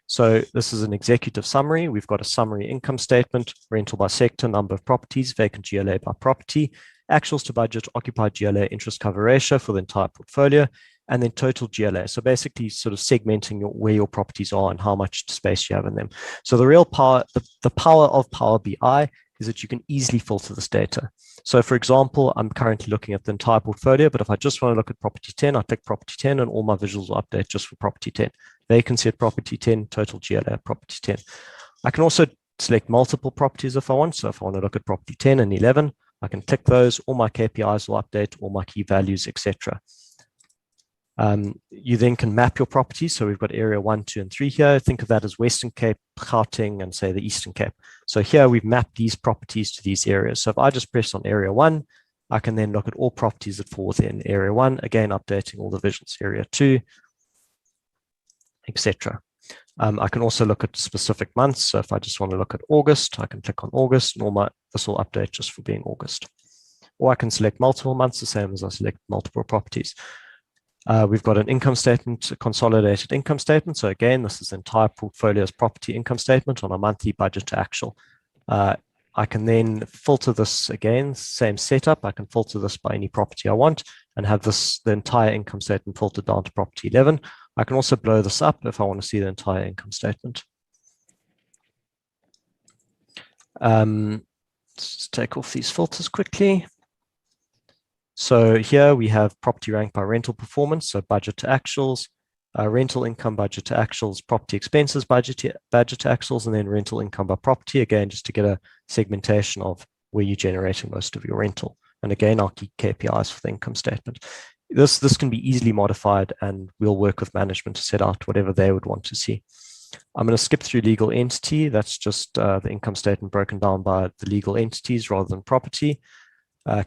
So this is an executive summary. We've got a summary income statement, rental by sector, number of properties, vacant GLA by property, actuals to budget, occupied GLA, interest cover ratio for the entire portfolio, and then total GLA. So basically sort of segmenting where your properties are and how much space you have in them. So the real power, the power of Power BI is that you can easily filter this data. So for example, I'm currently looking at the entire portfolio, but if I just want to look at property 10, I click property 10 and all my visuals will update just for property 10. Vacancy at property 10, total GLA at property 10. I can also select multiple properties if I want. So if I want to look at property 10 and 11, I can tick those, all my KPIs will update, all my key values, etc. You then can map your properties. So we've got area 1, 2, and 3 here. Think of that as Western Cape, Gauteng, and say the Eastern Cape. So here we've mapped these properties to these areas. So if I just press on area 1, I can then look at all properties that fall within area 1, again, updating all the visuals, area 2, etc. I can also look at specific months. So if I just want to look at August, I can click on August and this will update just for being August. Or I can select multiple months, the same as I select multiple properties. We've got an income statement, a consolidated income statement. So again, this is the entire portfolio's property income statement on a monthly budget to actual. I can then filter this again, same setup. I can filter this by any property I want and have the entire income statement filtered down to property 11. I can also blow this up if I want to see the entire income statement. Let's take off these filters quickly. So here we have property ranked by rental performance, so budget to actuals, rental income budget to actuals, property expenses budget to actuals, and then rental income by property, again, just to get a segmentation of where you're generating most of your rental. And again, our key KPIs for the income statement. This can be easily modified, and we'll work with management to set out whatever they would want to see. I'm going to skip through legal entity. That's just the income statement broken down by the legal entities rather than property.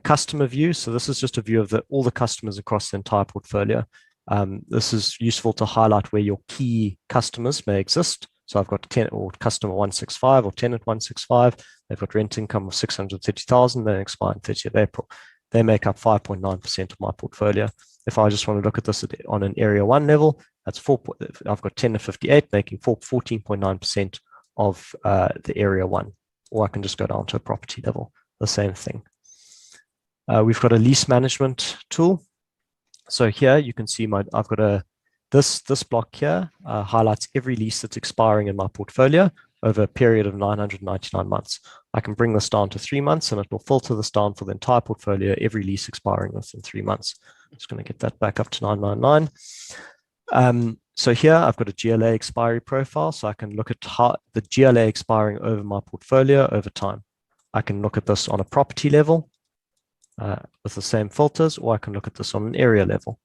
Customer view. So this is just a view of all the customers across the entire portfolio. This is useful to highlight where your key customers may exist. So I've got customer 165 or tenant 165. They've got rent income of 630,000. They expire on 30th April. They make up 5.9% of my portfolio. If I just want to look at this on an area 1 level, that's I've got 10 to 58 making 14.9% of the area 1. Or I can just go down to a property level, the same thing. We've got a lease management tool. So here you can see I've got this block here highlights every lease that's expiring in my portfolio over a period of 999 months. I can bring this down to 3 months and it will filter this down for the entire portfolio, every lease expiring within 3 months. I'm just going to get that back up to 999. So here I've got a GLA expiry profile. So I can look at the GLA expiring over my portfolio over time. I can look at this on a property level with the same filters, or I can look at this on an area level.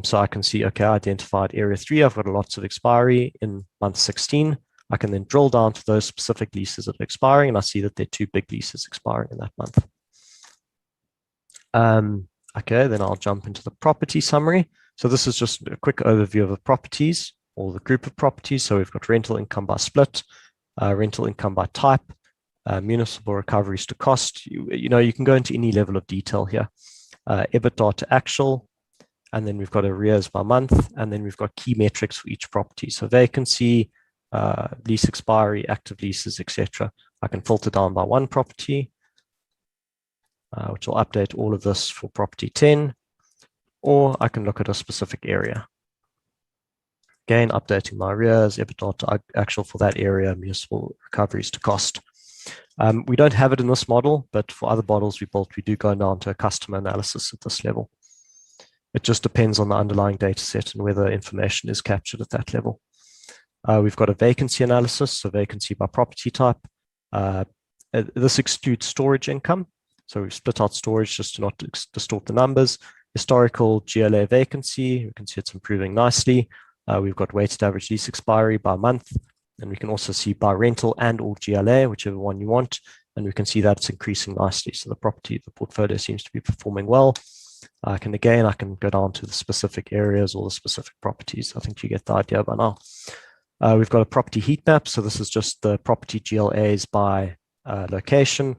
So I can see, okay, I identified area 3. I've got lots of expiry in month 16. I can then drill down to those specific leases that are expiring, and I see that there are 2 big leases expiring in that month. Okay, then I'll jump into the property summary. So this is just a quick overview of the properties or the group of properties. So we've got rental income by split, rental income by type, municipal recoveries to cost. You can go into any level of detail here. EBITDA to actual, and then we've got arrears by month, and then we've got key metrics for each property. So vacancy, lease expiry, active leases, etc. I can filter down by one property, which will update all of this for property 10, or I can look at a specific area. Again, updating my arrears, EBITDA to actual for that area, municipal recoveries to cost. We don't have it in this model, but for other models we built, we do go down to a customer analysis at this level. It just depends on the underlying data set and whether information is captured at that level. We've got a vacancy analysis, so vacancy by property type. This excludes storage income. So we've split out storage just to not distort the numbers. Historical GLA vacancy, we can see it's improving nicely. We've got weighted average lease expiry by month, and we can also see by rental and or GLA, whichever one you want, and we can see that it's increasing nicely. So the portfolio seems to be performing well. I can go down to the specific areas or the specific properties. I think you get the idea by now. We've got a property heat map. So this is just the property GLAs by location.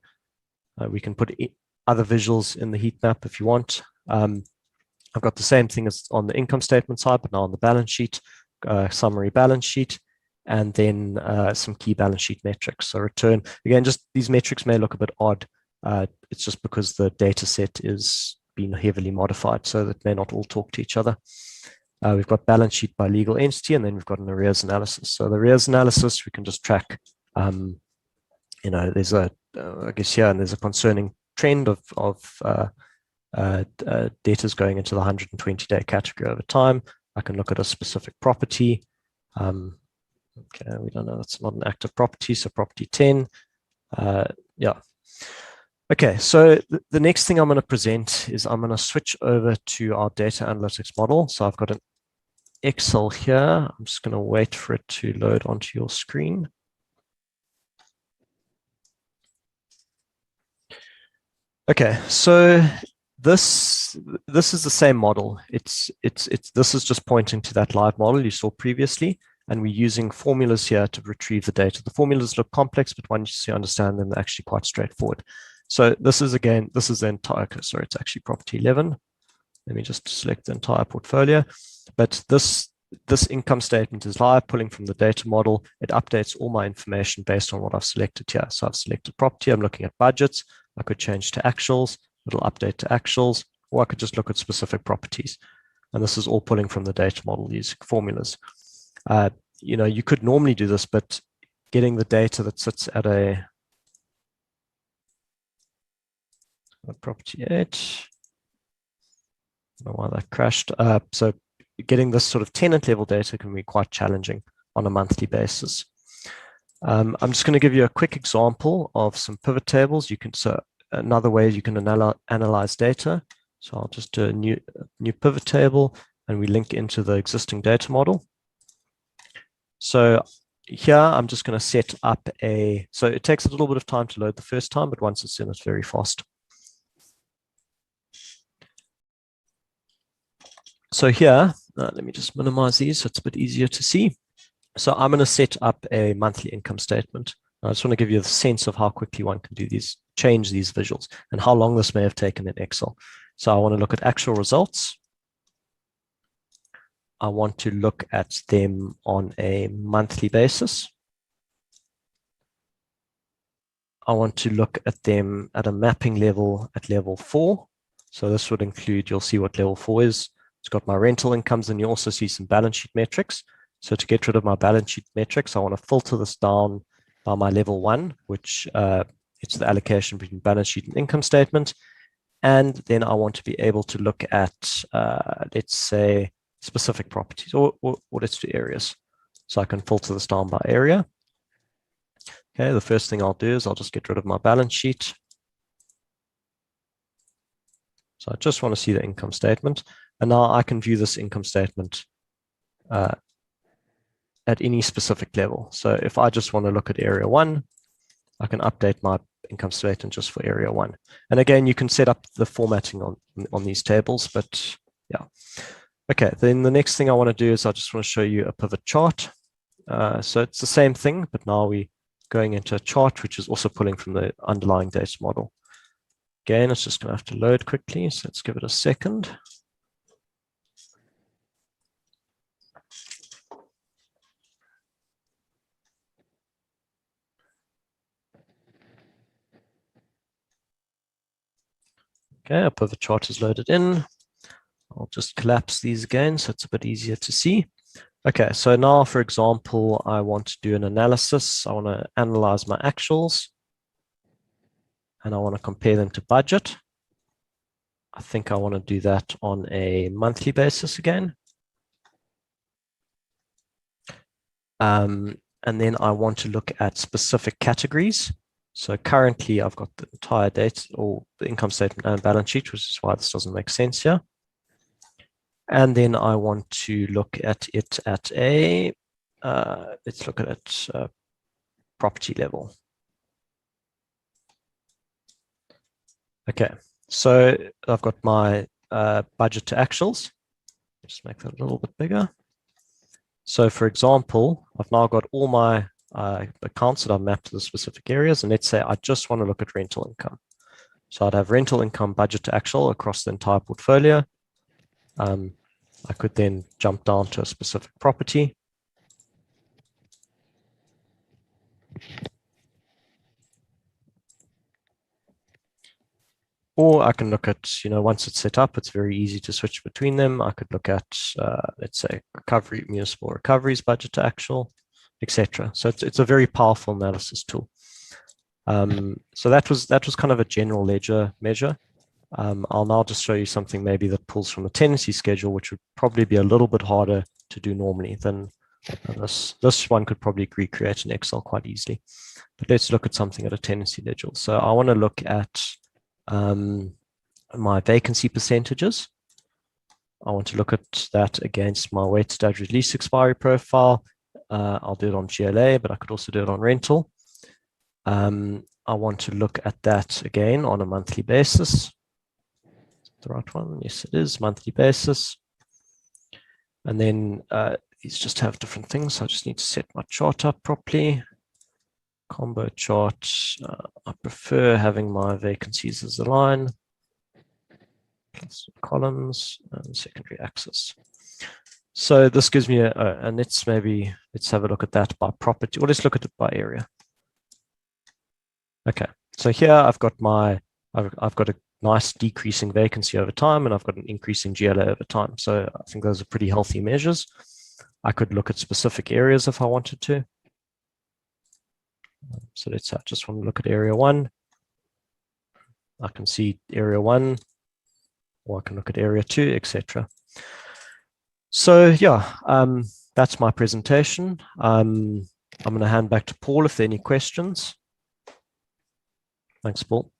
We can put other visuals in the heat map if you want. I've got the same thing as on the income statement side, but now on the balance sheet, summary balance sheet, and then some key balance sheet metrics. So return, again, just these metrics may look a bit odd. It's just because the data set is being heavily modified, so that may not all talk to each other. We've got balance sheet by legal entity, and then we've got an arrears analysis. So the arrears analysis, we can just track, there's a, I guess here, and there's a concerning trend of debtors going into the 120-day category over time. I can look at a specific property. Okay, we don't know, that's not an active property, so property 10. Yeah. Okay, so the next thing I'm going to present is I'm going to switch over to our data analytics model. So I've got an Excel here. I'm just going to wait for it to load onto your screen. Okay, so this is the same model. This is just pointing to that live model you saw previously, and we're using formulas here to retrieve the data. The formulas look complex, but once you understand them, they're actually quite straightforward. So this is the entire, sorry, it's actually property 11. Let me just select the entire portfolio. But this income statement is live, pulling from the data model. It updates all my information based on what I've selected here. So I've selected property, I'm looking at budgets. I could change to actuals, it'll update to actuals, or I could just look at specific properties. And this is all pulling from the data model using formulas. You could normally do this, but getting the data that sits at a property 8, I don't know why that crashed. So getting this sort of tenant level data can be quite challenging on a monthly basis. I'm just going to give you a quick example of some pivot tables. So another way you can analyze data. So I'll just do a new pivot table, and we link into the existing data model. So here I'm just going to set up so it takes a little bit of time to load the first time, but once it's in, it's very fast. So here, let me just minimize these so it's a bit easier to see. So I'm going to set up a monthly income statement. I just want to give you a sense of how quickly one can do these, change these visuals, and how long this may have taken in Excel. So I want to look at actual results. I want to look at them on a monthly basis. I want to look at them at a mapping level at level 4. So this would include, you'll see what level 4 is. It's got my rental incomes, and you also see some balance sheet metrics. So to get rid of my balance sheet metrics, I want to filter this down by my level 1, which it's the allocation between balance sheet and income statement. And then I want to be able to look at, let's say, specific properties, or let's do areas. So I can filter this down by area. Okay, the first thing I'll do is I'll just get rid of my balance sheet. So I just want to see the income statement. And now I can view this income statement at any specific level. So if I just want to look at area 1, I can update my income statement just for area 1. And again, you can set up the formatting on these tables, but yeah. Okay, then the next thing I want to do is I just want to show you a pivot chart. So it's the same thing, but now we're going into a chart, which is also pulling from the underlying data model. Again, it's just going to have to load quickly, so let's give it a second. Okay, a pivot chart is loaded in. I'll just collapse these again so it's a bit easier to see. Okay, so now, for example, I want to do an analysis. I want to analyze my actuals and I want to compare them to budget. I think I want to do that on a monthly basis again. And then I want to look at specific categories. So currently I've got the entire data or the income statement and balance sheet, which is why this doesn't make sense here. And then I want to look at it at a, let's look at it property level. Okay, so I've got my budget to actuals. Just make that a little bit bigger. So for example, I've now got all my accounts that I've mapped to the specific areas. And let's say I just want to look at rental income. So I'd have rental income budget to actual across the entire portfolio. I could then jump down to a specific property. Or I can look at, once it's set up, it's very easy to switch between them. I could look at, let's say, municipal recoveries budget to actual, etc. So it's a very powerful analysis tool. So that was kind of a general ledger measure. I'll now just show you something maybe that pulls from a tenancy schedule, which would probably be a little bit harder to do normally than this. This one could probably recreate in Excel quite easily. But let's look at something at a tenancy ledger. So I want to look at my vacancy percentages. I want to look at that against my weighted average lease expiry profile. I'll do it on GLA, but I could also do it on rental. I want to look at that again on a monthly basis. The right one? Yes, it is monthly basis. And then these just have different things. So I just need to set my chart up properly. Combo chart. I prefer having my vacancies as a line, plus columns and secondary axis. So this gives me and let's have a look at that by property, or let's look at it by area. Okay, so here I've got a nice decreasing vacancy over time, and I've got an increasing GLA over time. So I think those are pretty healthy measures. I could look at specific areas if I wanted to. So let's say I just want to look at area 1. I can see area 1, or I can look at area 2, etc. So yeah, that's my presentation. I'm going to hand back to Paul if there are any questions. Thanks, Paul.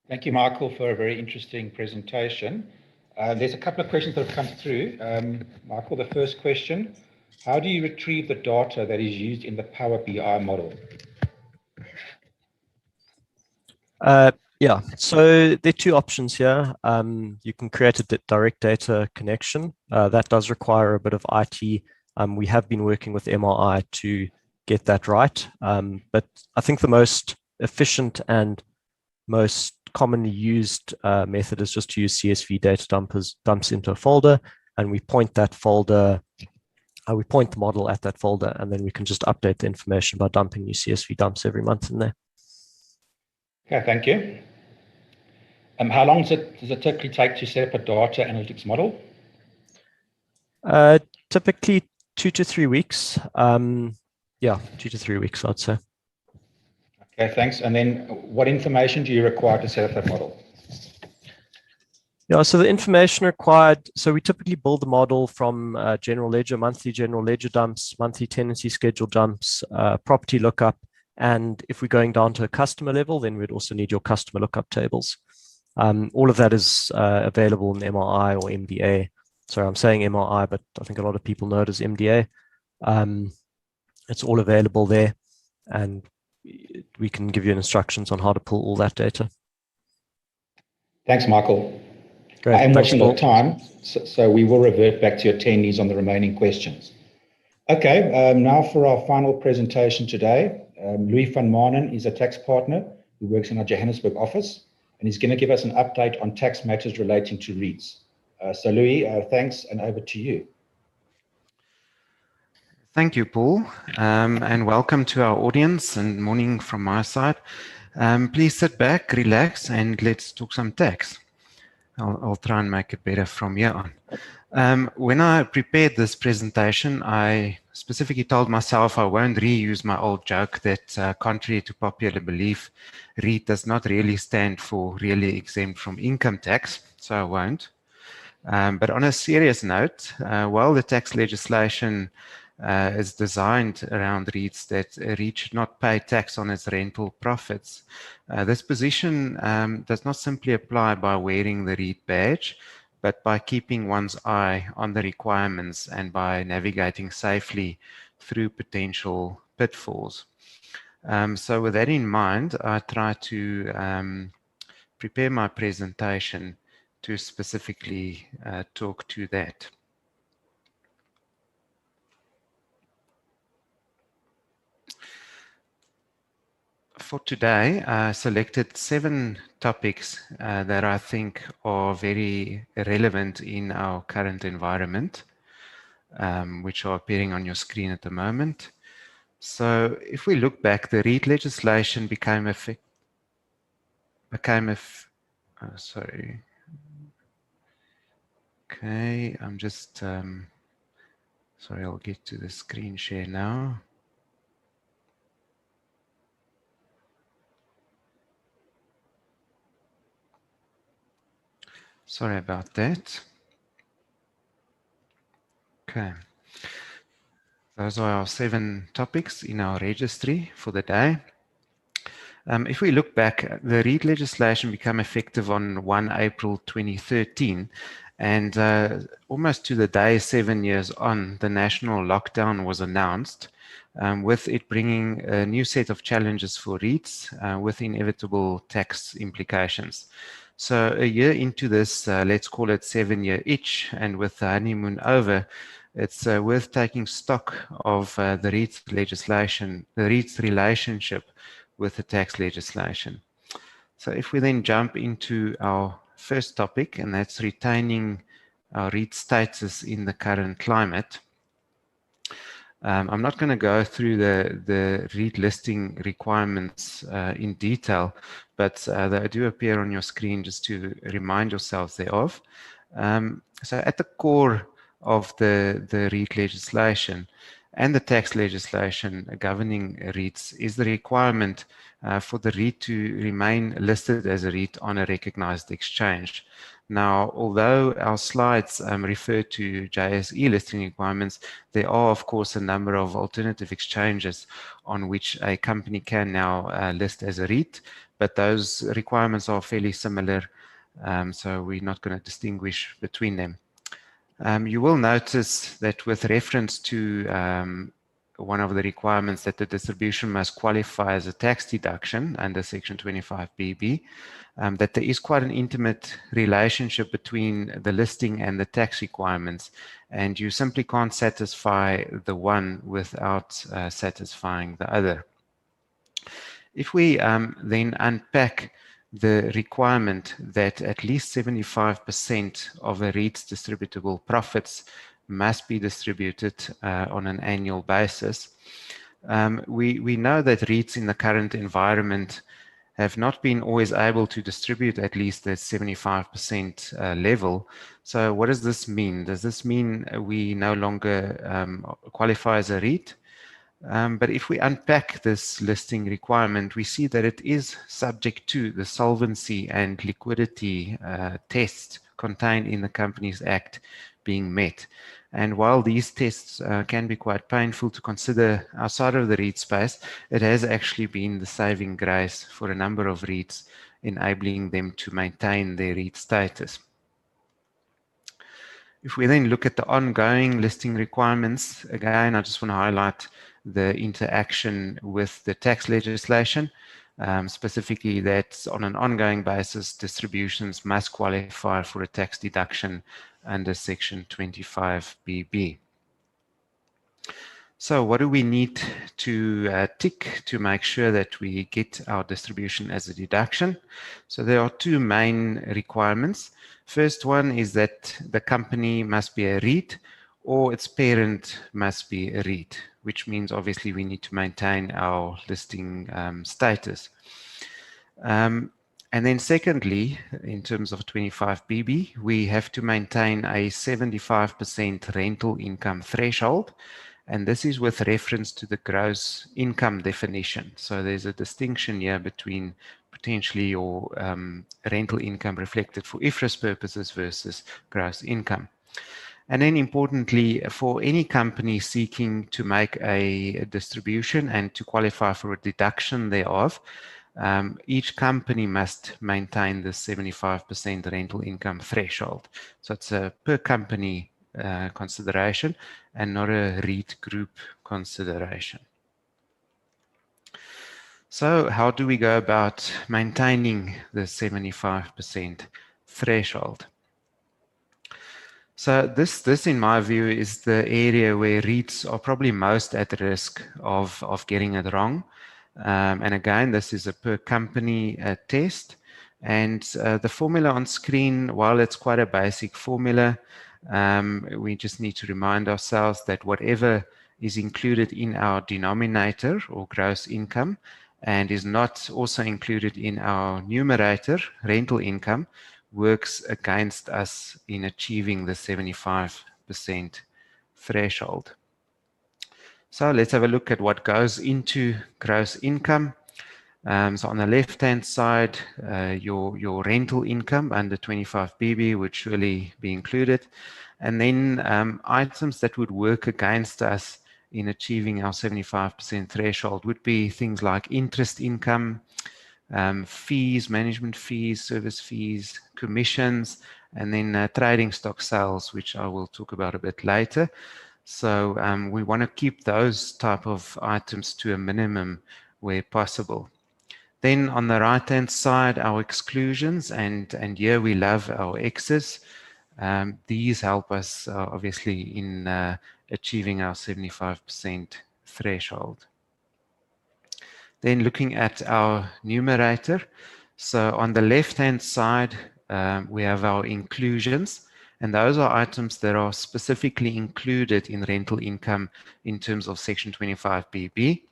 Thank you, Michael, for a very interesting presentation. There's a couple of questions that have come through. Michael, the first question, how do you retrieve the data that is used in the Power BI model? Yeah, so there are two options here. You can create a direct data connection. That does require a bit of IT. We have been working with MRI to get that right. But I think the most efficient and most commonly used method is just to use CSV data dumps into a folder, and we point that folder, we point the model at that folder, and then we can just update the information by dumping new CSV dumps every month in there. Okay, thank you. How long does it typically take to set up a data analytics model? Typically 2 to 3 weeks. Yeah, 2 to 3 weeks, I'd say. Okay, thanks. And then what information do you require to set up that model? Yeah, so the information required, so we typically build the model from general ledger, monthly general ledger dumps, monthly tenancy schedule dumps, property lookup, and if we're going down to a customer level, then we'd also need your customer lookup tables. All of that is available in MRI or MDA. Sorry, I'm saying MRI, but I think a lot of people know it as MDA. It's all available there, and we can give you instructions on how to pull all that data. Thanks, Michael. Great. I am Thanks, watching Paul. the time, so we will revert back to attendees on the remaining questions. Okay, now for our final presentation today. Louis van Maanen is a tax partner who works in our Johannesburg office, and he's going to give us an update on tax matters relating to REITs. So Louis, thanks, and over to you. Thank you, Paul, and welcome to our audience and morning from my side. Please sit back, relax, and let's talk some tax. I'll try and make it better from here on. When I prepared this presentation, I specifically told myself I won't reuse my old joke that contrary to popular belief, REIT does not really stand for really exempt from income tax, so I won't. But on a serious note, while the tax legislation is designed around REITs that a REIT should not pay tax on its rental profits, this position does not simply apply by wearing the REIT badge, but by keeping one's eye on the requirements and by navigating safely through potential pitfalls. So with that in mind, I try to prepare my presentation to specifically talk to that. For today, I selected 7 topics that I think are very relevant in our current environment, which are appearing on your screen at the moment. So if we look back, the REIT legislation became sorry. Okay, I'm just, sorry, I'll get to the screen share now. Sorry about that. Okay. Those are our 7 topics in our registry for the day. If we look back, the REIT legislation became effective on 1 April 2013, and almost to the day 7 years on, the national lockdown was announced, with it bringing a new set of challenges for REITs with inevitable tax implications. So a year into this, let's call it 7-year itch, and with the honeymoon over, it's worth taking stock of the REIT legislation, the REIT's relationship with the tax legislation. So if we then jump into our first topic, and that's retaining our REIT status in the current climate. I'm not going to go through the REIT listing requirements in detail, but they do appear on your screen just to remind yourselves thereof. So at the core of the REIT legislation and the tax legislation governing REITs is the requirement for the REIT to remain listed as a REIT on a recognized exchange. Now, although our slides refer to JSE listing requirements, there are, of course, a number of alternative exchanges on which a company can now list as a REIT, but those requirements are fairly similar, so we're not going to distinguish between them. You will notice that with reference to one of the requirements that the distribution must qualify as a tax deduction under Section 25BB, that there is quite an intimate relationship between the listing and the tax requirements, and you simply can't satisfy the one without satisfying the other. If we then unpack the requirement that at least 75% of a REIT's distributable profits must be distributed on an annual basis. We know that REITs in the current environment have not been always able to distribute at least that 75% level. So what does this mean? Does this mean we no longer qualify as a REIT? But if we unpack this listing requirement, we see that it is subject to the solvency and liquidity tests contained in the Companies Act being met. And while these tests can be quite painful to consider outside of the REIT space, it has actually been the saving grace for a number of REITs, enabling them to maintain their REIT status. If we then look at the ongoing listing requirements, again, I just want to highlight the interaction with the tax legislation, specifically that on an ongoing basis, distributions must qualify for a tax deduction under Section 25BB. So what do we need to tick to make sure that we get our distribution as a deduction? So there are two main requirements. First one is that the company must be a REIT or its parent must be a REIT, which means obviously we need to maintain our listing status. And then secondly, in terms of 25BB, we have to maintain a 75% rental income threshold. And this is with reference to the gross income definition. So there's a distinction here between potentially your rental income reflected for IFRS purposes versus gross income. And then importantly, for any company seeking to make a distribution and to qualify for a deduction thereof, each company must maintain the 75% rental income threshold. So it's a per company consideration and not a REIT group consideration. So how do we go about maintaining the 75% threshold? So this in my view is the area where REITs are probably most at risk of getting it wrong. And again, this is a per company test. And the formula on screen, while it's quite a basic formula, we just need to remind ourselves that whatever is included in our denominator or gross income and is not also included in our numerator, rental income, works against us in achieving the 75% threshold. So let's have a look at what goes into gross income. So on the left-hand side, your rental income under 25BB would surely be included. And then items that would work against us in achieving our 75% threshold would be things like interest income, fees, management fees, service fees, commissions, and then trading stock sales, which I will talk about a bit later. So we want to keep those type of items to a minimum where possible. Then on the right-hand side, our exclusions, and here we love our X's. These help us obviously in achieving our 75% threshold. Then looking at our numerator. So on the left-hand side, we have our inclusions. And those are items that are specifically included in rental income in terms of Section 25BB.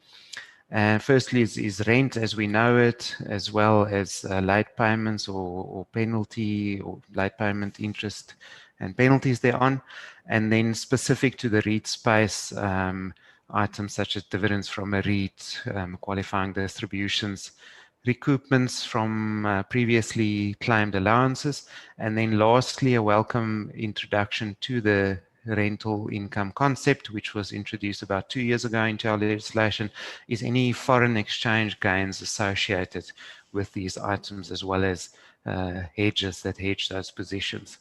Firstly is rent as we know it, as well as late payments or penalty or late payment interest and penalties thereon. And then specific to the REIT space, items such as dividends from a REIT, qualifying distributions, recoupments from previously claimed allowances, and then lastly, a welcome introduction to the rental income concept, which was introduced about 2 years ago into our legislation, is any foreign exchange gains associated with these items, as well as hedges that hedge those positions.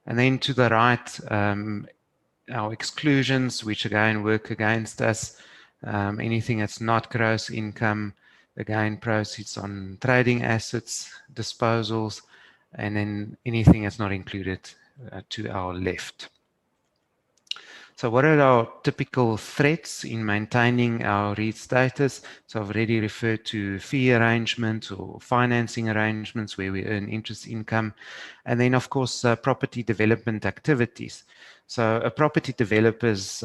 And then to the right, our exclusions, which again work against us, anything that's not gross income, again, proceeds on trading assets, disposals, and then anything that's not included to our left. So what are our typical threats in maintaining our REIT status? So I've already referred to fee arrangements or financing arrangements where we earn interest income. And then, of course, property development activities. So a property developer's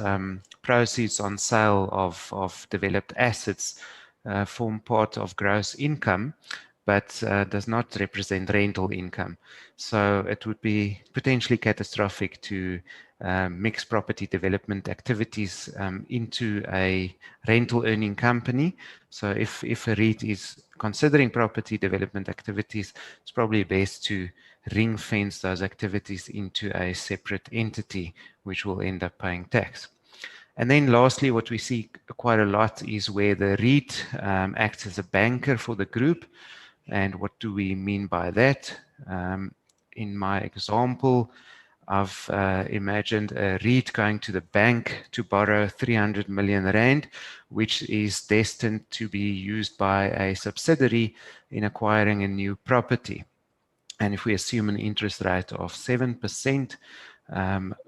proceeds on sale of developed assets form part of gross income, but does not represent rental income. So it would be potentially catastrophic to mix property development activities into a rental earning company. So if a REIT is considering property development activities, it's probably best to ring fence those activities into a separate entity, which will end up paying tax. And then lastly, what we see quite a lot is where the REIT acts as a banker for the group. And what do we mean by that? In my example, I've imagined a REIT going to the bank to borrow 300 million rand, which is destined to be used by a subsidiary in acquiring a new property. And if we assume an interest rate of 7%,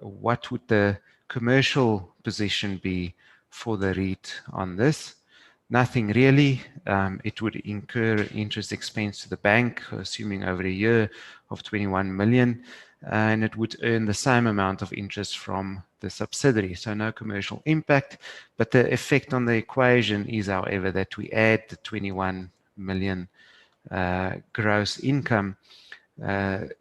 what would the commercial position be for the REIT on this? Nothing really. It would incur interest expense to the bank, assuming over a year of 21 million, and it would earn the same amount of interest from the subsidiary. So no commercial impact, but the effect on the equation is, however, that we add the 21 million gross income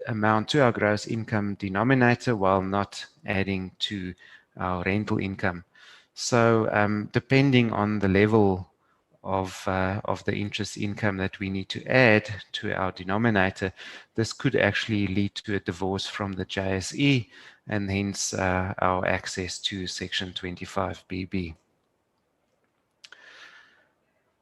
amount to our gross income denominator while not adding to our rental income. So depending on the level of the interest income that we need to add to our denominator, this could actually lead to a divorce from the JSE and hence our access to Section 25BB.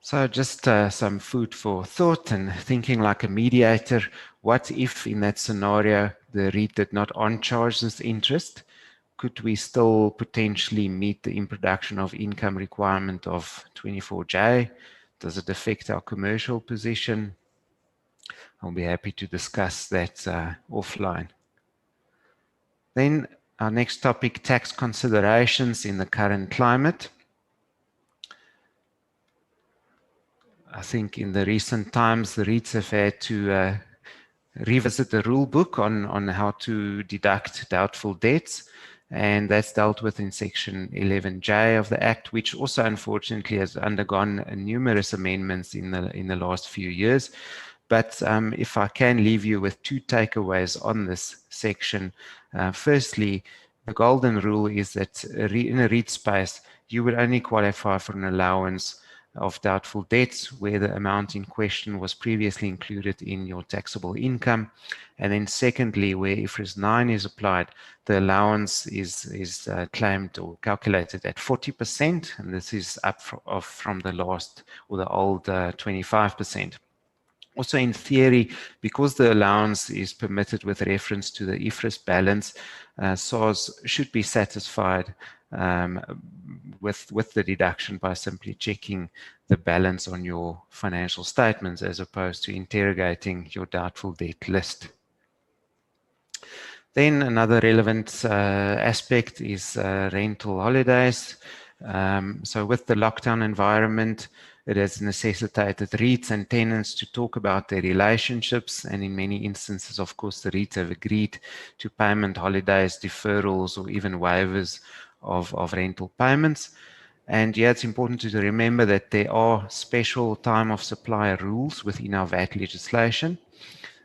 So just some food for thought and thinking like a mediator. What if in that scenario the REIT did not on-charge this interest? Could we still potentially meet the in-production of income requirement of 24J? Does it affect our commercial position? I'll be happy to discuss that offline. Then our next topic, tax considerations in the current climate. I think in the recent times, the REITs have had to revisit the rule book on how to deduct doubtful debts. And that's dealt with in Section 11J of the Act, which also unfortunately has undergone numerous amendments in the last few years. But if I can leave you with two takeaways on this section. Firstly, the golden rule is that in a REIT space, you would only qualify for an allowance of doubtful debts where the amount in question was previously included in your taxable income. And then secondly, where IFRS 9 is applied, the allowance is claimed or calculated at 40%, and this is up from the last or the old 25%. Also in theory, because the allowance is permitted with reference to the IFRS balance, SARS should be satisfied with the deduction by simply checking the balance on your financial statements as opposed to interrogating your doubtful debt list. Then another relevant aspect is rental holidays. So with the lockdown environment, it has necessitated REITs and tenants to talk about their relationships, and in many instances, of course, the REITs have agreed to payment holidays, deferrals, or even waivers of rental payments. And yeah, it's important to remember that there are special time of supply rules within our VAT legislation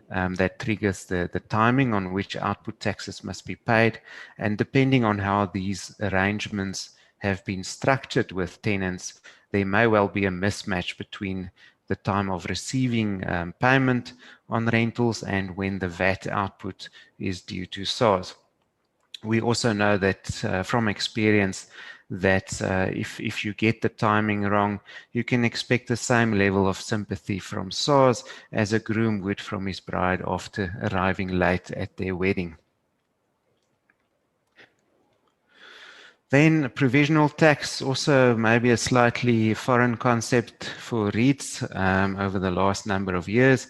that triggers the timing on which output taxes must be paid. And depending on how these arrangements have been structured with tenants, there may well be a mismatch between the time of receiving payment on rentals and when the VAT output is due to SARS. We also know that from experience that if you get the timing wrong, you can expect the same level of sympathy from SARS as a groom would from his bride after arriving late at their wedding. Then provisional tax, also maybe a slightly foreign concept for REITs over the last number of years.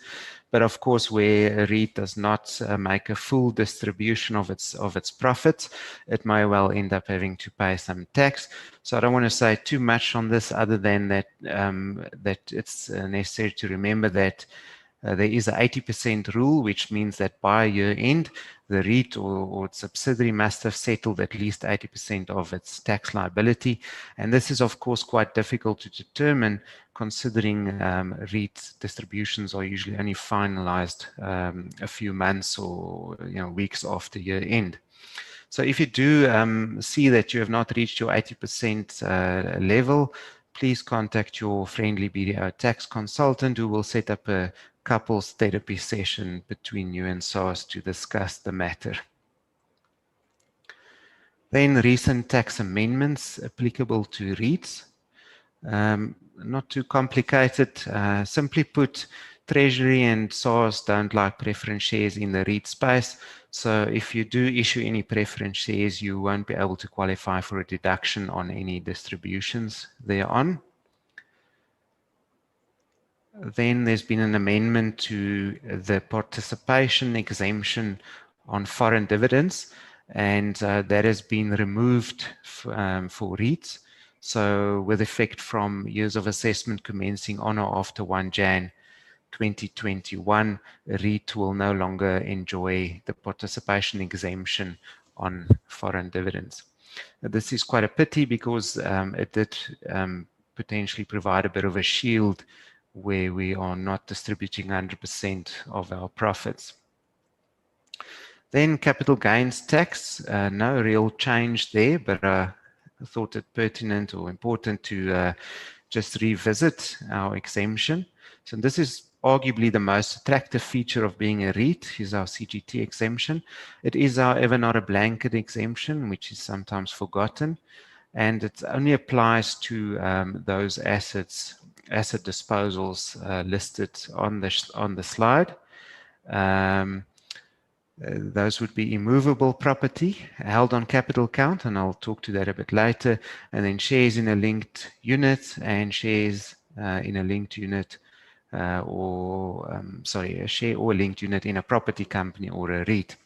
But of course, where a REIT does not make a full distribution of its profits, it may well end up having to pay some tax. So I don't want to say too much on this other than that, that it's necessary to remember that there is an 80% rule, which means that by year end, the REIT or its subsidiary must have settled at least 80% of its tax liability. And this is, of course, quite difficult to determine, considering REIT distributions are usually only finalized a few months or weeks after year end. So if you do see that you have not reached your 80% level, please contact your friendly BDO tax consultant who will set up a couples therapy session between you and SARS to discuss the matter. Then recent tax amendments applicable to REITs. Not too complicated. Simply put, Treasury and SARS don't like preference shares in the REIT space. So if you do issue any preference shares, you won't be able to qualify for a deduction on any distributions thereon. Then there's been an amendment to the participation exemption on foreign dividends, and that has been removed for REITs. So with effect from years of assessment commencing on or after 1 Jan 2021, a REIT will no longer enjoy the participation exemption on foreign dividends. This is quite a pity because it did potentially provide a bit of a shield where we are not distributing 100% of our profits. Then capital gains tax, no real change there, but I thought it pertinent or important to just revisit our exemption. So this is arguably the most attractive feature of being a REIT, is our CGT exemption. It is, however, not a blanket exemption, which is sometimes forgotten, and it only applies to those asset disposals listed on the slide. Those would be immovable property held on capital account, and I'll talk to that a bit later, and then shares in a linked unit and shares in a linked unit a share or a linked unit in a property company or a REIT.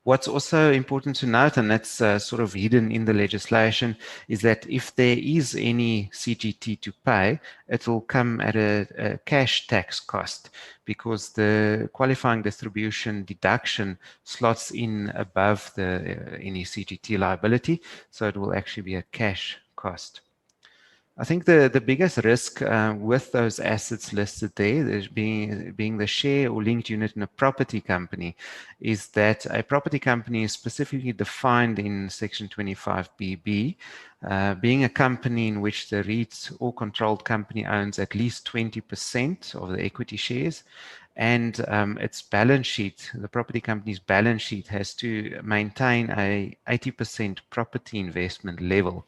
What's also important to note, and that's sort of hidden in the legislation, is that if there is any CGT to pay, it will come at a cash tax cost, because the qualifying distribution deduction slots in above any CGT liability, so it will actually be a cash cost. I think the biggest risk with those assets listed there, being the share or linked unit in a property company, is that a property company is specifically defined in Section 25BB, being a company in which the REIT or controlled company owns at least 20% of the equity shares, and its balance sheet, the property company's balance sheet, has to maintain a 80% property investment level.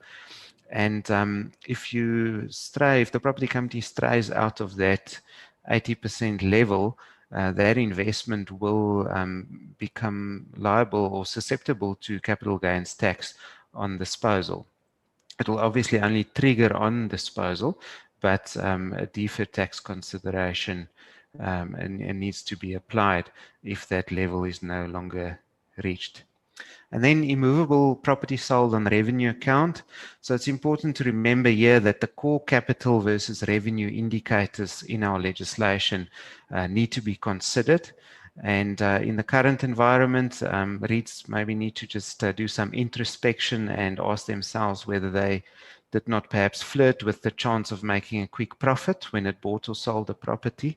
And if the property company strays out of that 80% level, that investment will become liable or susceptible to capital gains tax on disposal. It will obviously only trigger on disposal, but a deferred tax consideration and needs to be applied if that level is no longer reached. And then immovable property sold on revenue account. So it's important to remember here that the core capital versus revenue indicators in our legislation need to be considered. And in the current environment, REITs maybe need to just do some introspection and ask themselves whether they did not perhaps flirt with the chance of making a quick profit when it bought or sold a property.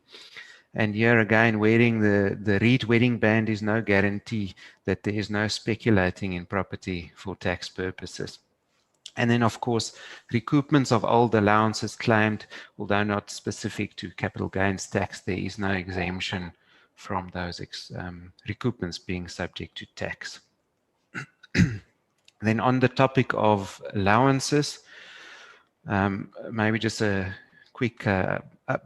And here again, wearing the REIT wedding band is no guarantee that there is no speculating in property for tax purposes. And then, of course, recoupments of old allowances claimed, although not specific to capital gains tax, there is no exemption from those recoupments being subject to tax. Then on the topic of allowances, maybe just a quick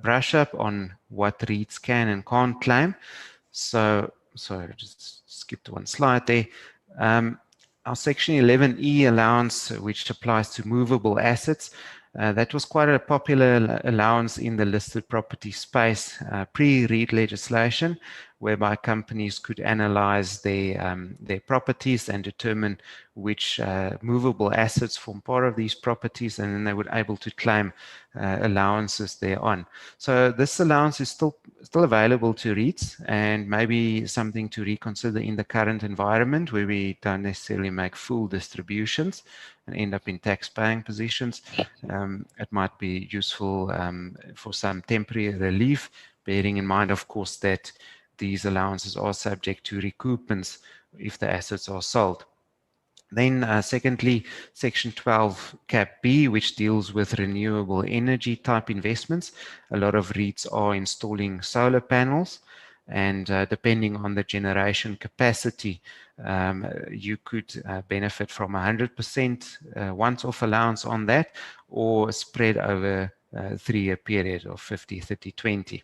brush up on what REITs can and can't claim. So, sorry, just skipped one slide there. Our Section 11E allowance, which applies to movable assets, that was quite a popular allowance in the listed property space pre-REIT legislation, whereby companies could analyze their properties and determine which movable assets form part of these properties, and then they were able to claim allowances thereon. So this allowance is still available to REITs, and maybe something to reconsider in the current environment where we don't necessarily make full distributions and end up in tax-paying positions. It might be useful for some temporary relief, bearing in mind, of course, that these allowances are subject to recoupments if the assets are sold. Then secondly, Section 12 Cap B, which deals with renewable energy type investments. A lot of REITs are installing solar panels, and depending on the generation capacity, you could benefit from 100% once-off allowance on that, or spread over 3-year period of 50, 30, 20.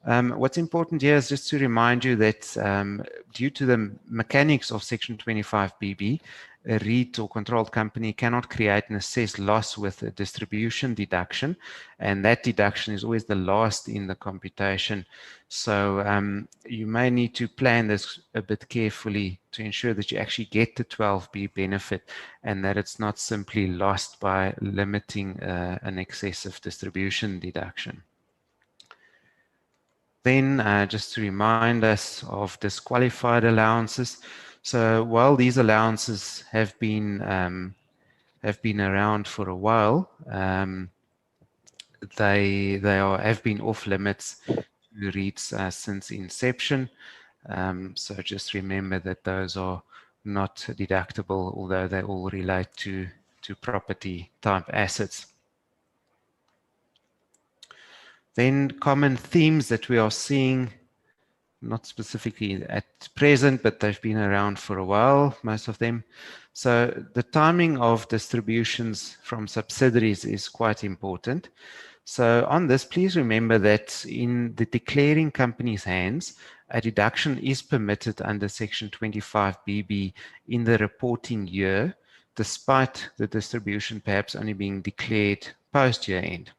What's important here is just to remind you that due to the mechanics of Section 25BB, a REIT or controlled company cannot create an assessed loss with a distribution deduction, and that deduction is always the last in the computation. So you may need to plan this a bit carefully to ensure that you actually get the 12B benefit and that it's not simply lost by limiting an excessive distribution deduction. Then just to remind us of disqualified allowances. So while these allowances have been around for a while, they have been off limits to REITs since inception. So just remember that those are not deductible, although they all relate to property type assets. Then common themes that we are seeing, not specifically at present, but they've been around for a while, most of them. So the timing of distributions from subsidiaries is quite important. So on this, please remember that in the declaring company's hands, a deduction is permitted under Section 25BB in the reporting year, despite the distribution perhaps only being declared post-year end.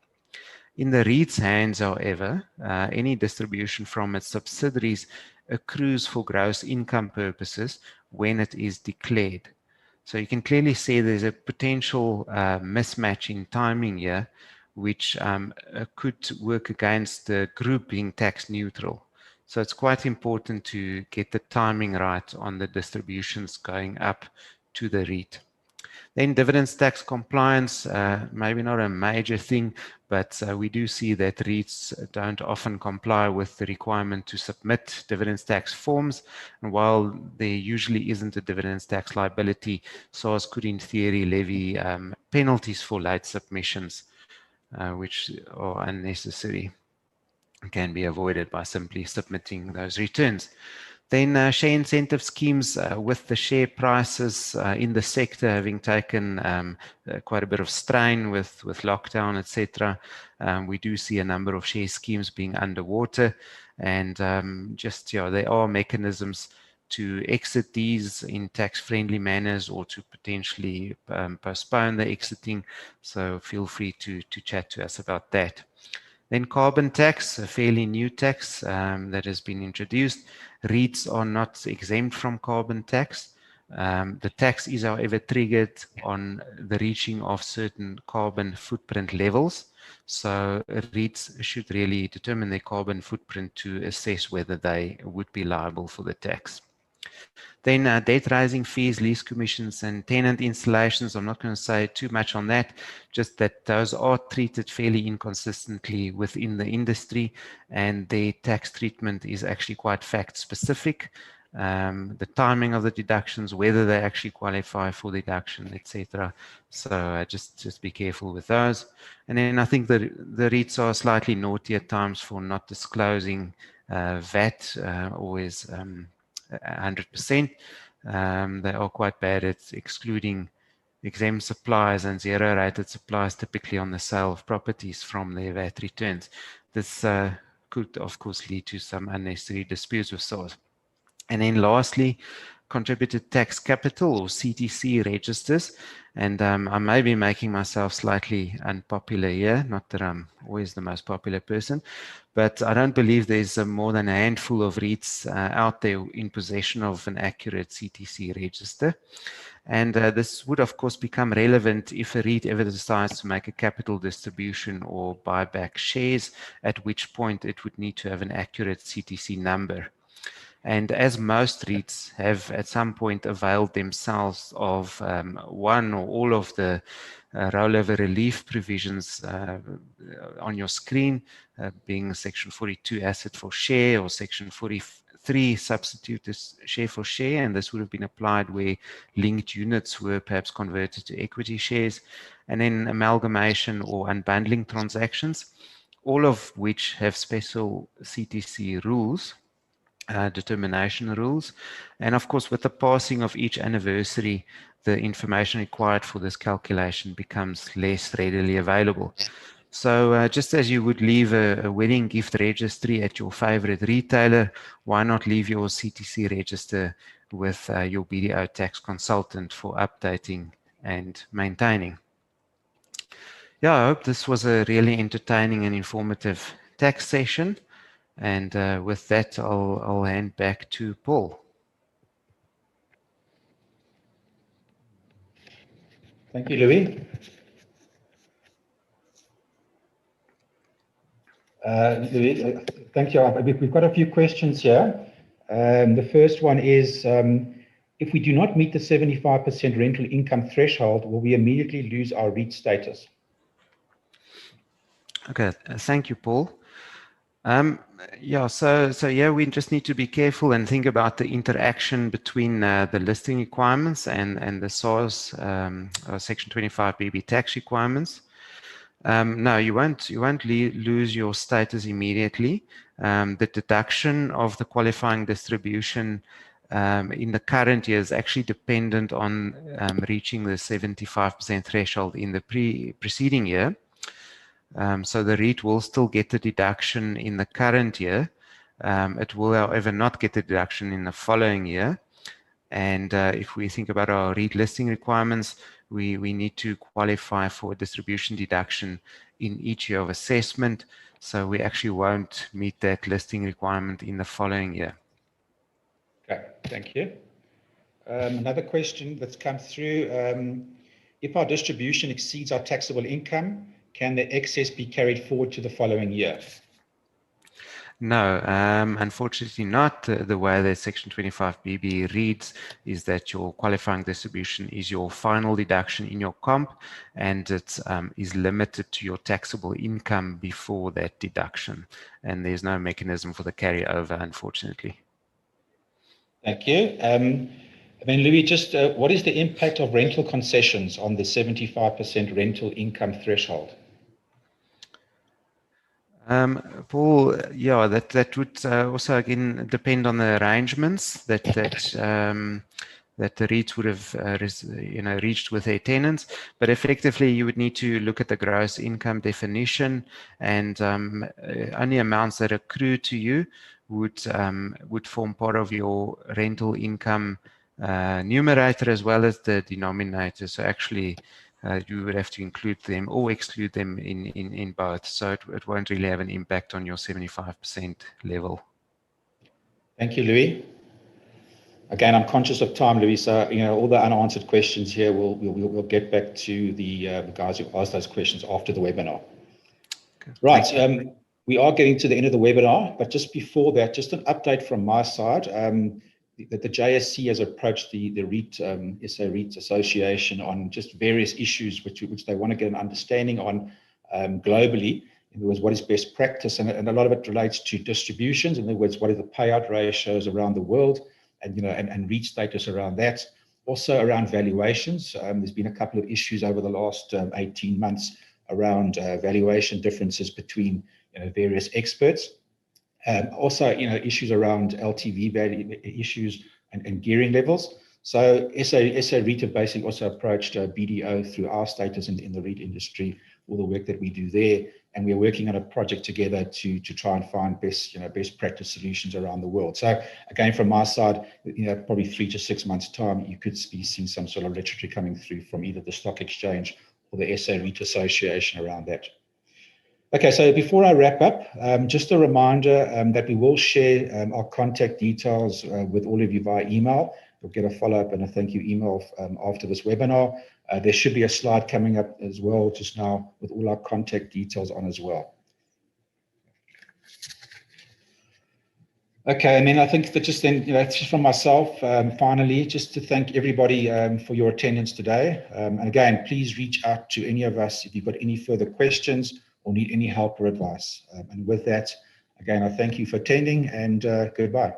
In the REIT's hands, however, any distribution from its subsidiaries accrues for gross income purposes when it is declared. So you can clearly see there's a potential mismatch in timing here, which could work against the group being tax neutral. So it's quite important to get the timing right on the distributions going up to the REIT. Then dividends tax compliance, maybe not a major thing, but we do see that REITs don't often comply with the requirement to submit dividends tax forms. And while there usually isn't a dividends tax liability, SARS could in theory levy penalties for late submissions, which are unnecessary and can be avoided by simply submitting those returns. Then share incentive schemes with the share prices in the sector having taken quite a bit of strain with lockdown, etc. We do see a number of share schemes being underwater, and there are mechanisms to exit these in tax-friendly manners or to potentially postpone the exiting. So feel free to chat to us about that. Then carbon tax, a fairly new tax that has been introduced. REITs are not exempt from carbon tax. The tax is, however, triggered on the reaching of certain carbon footprint levels. So REITs should really determine their carbon footprint to assess whether they would be liable for the tax. Then debt raising fees, lease commissions, and tenant installations. I'm not going to say too much on that, just that those are treated fairly inconsistently within the industry, and their tax treatment is actually quite fact specific. The timing of the deductions, whether they actually qualify for deduction, etc. So just be careful with those. And then I think the REITs are slightly naughty at times for not disclosing VAT, always 100%. They are quite bad at excluding exempt suppliers and zero-rated suppliers, typically on the sale of properties from their VAT returns. This could, of course, lead to some unnecessary disputes with SARS. And then lastly, contributed tax capital or CTC registers. And I may be making myself slightly unpopular here, not that I'm always the most popular person, but I don't believe there's more than a handful of REITs out there in possession of an accurate CTC register. And this would, of course, become relevant if a REIT ever decides to make a capital distribution or buy back shares, at which point it would need to have an accurate CTC number. And as most REITs have at some point availed themselves of one or all of the rollover relief provisions on your screen, being Section 42 asset for share or Section 43 substitute share for share, and this would have been applied where linked units were perhaps converted to equity shares, and then amalgamation or unbundling transactions, all of which have special CTC rules. Determination rules. And of course, with the passing of each anniversary, the information required for this calculation becomes less readily available. So just as you would leave a wedding gift registry at your favorite retailer, why not leave your CTC register with your BDO tax consultant for updating and maintaining? Yeah, I hope this was a really entertaining and informative tax session. And with that, I'll hand back to Paul. Thank you, Louis. Louis, thank you. We've got a few questions here. The first one is, if we do not meet the 75% rental income threshold, will we immediately lose our REIT status? Okay, thank you, Paul. Yeah, so yeah, we just need to be careful and think about the interaction between the listing requirements and the SARS Section 25 BB tax requirements. No, you won't lose your status immediately. The deduction of the qualifying distribution in the current year is actually dependent on reaching the 75% threshold in the preceding year. So the REIT will still get the deduction in the current year. It will, however, not get the deduction in the following year. And if we think about our REIT listing requirements, we need to qualify for a distribution deduction in each year of assessment. So we actually won't meet that listing requirement in the following year. Okay, thank you. Another question that's come through. If our distribution exceeds our taxable income, can the excess be carried forward to the following year? No, unfortunately not. The way that Section 25BB reads is that your qualifying distribution is your final deduction in your comp, and it is limited to your taxable income before that deduction. And there's no mechanism for the carryover, unfortunately. Thank you. Louis, just what is the impact of rental concessions on the 75% rental income threshold? Paul, yeah, that would also again depend on the arrangements that the REITs would have reached with their tenants. But effectively, you would need to look at the gross income definition, and only amounts that accrue to you would form part of your rental income numerator as well as the denominator. So actually, you would have to include them or exclude them in both. So it won't really have an impact on your 75% level. Thank you, Louis. Again, I'm conscious of time, Louis, so all the unanswered questions here, we'll get back to the guys who asked those questions after the webinar. Okay. Right, we are getting to the end of the webinar, but just before that, just an update from my side. That the JSC has approached the REIT, SA REITs Association on just various issues which they want to get an understanding on globally. In other words, what is best practice, and a lot of it relates to distributions. In other words, what are the payout ratios around the world, and REIT status around that. Also around valuations. There's been a couple of issues over the last 18 months around valuation differences between various experts. Also, issues around LTV value issues and gearing levels. So SA REIT have basically also approached BDO through our status in the REIT industry, all the work that we do there, and we're working on a project together to try and find best practice solutions around the world. So again, from my side, probably 3 to 6 months time, you could be seeing some sort of literature coming through from either the stock exchange or the SA REIT Association around that. Okay, so before I wrap up, just a reminder that we will share our contact details with all of you via email. You'll get a follow-up and a thank you email after this webinar. There should be a slide coming up as well just now with all our contact details on as well. Okay, and then I think that just from myself, finally, just to thank everybody for your attendance today. And again, please reach out to any of us if you've got any further questions or need any help or advice. And with that, again, I thank you for attending, and goodbye.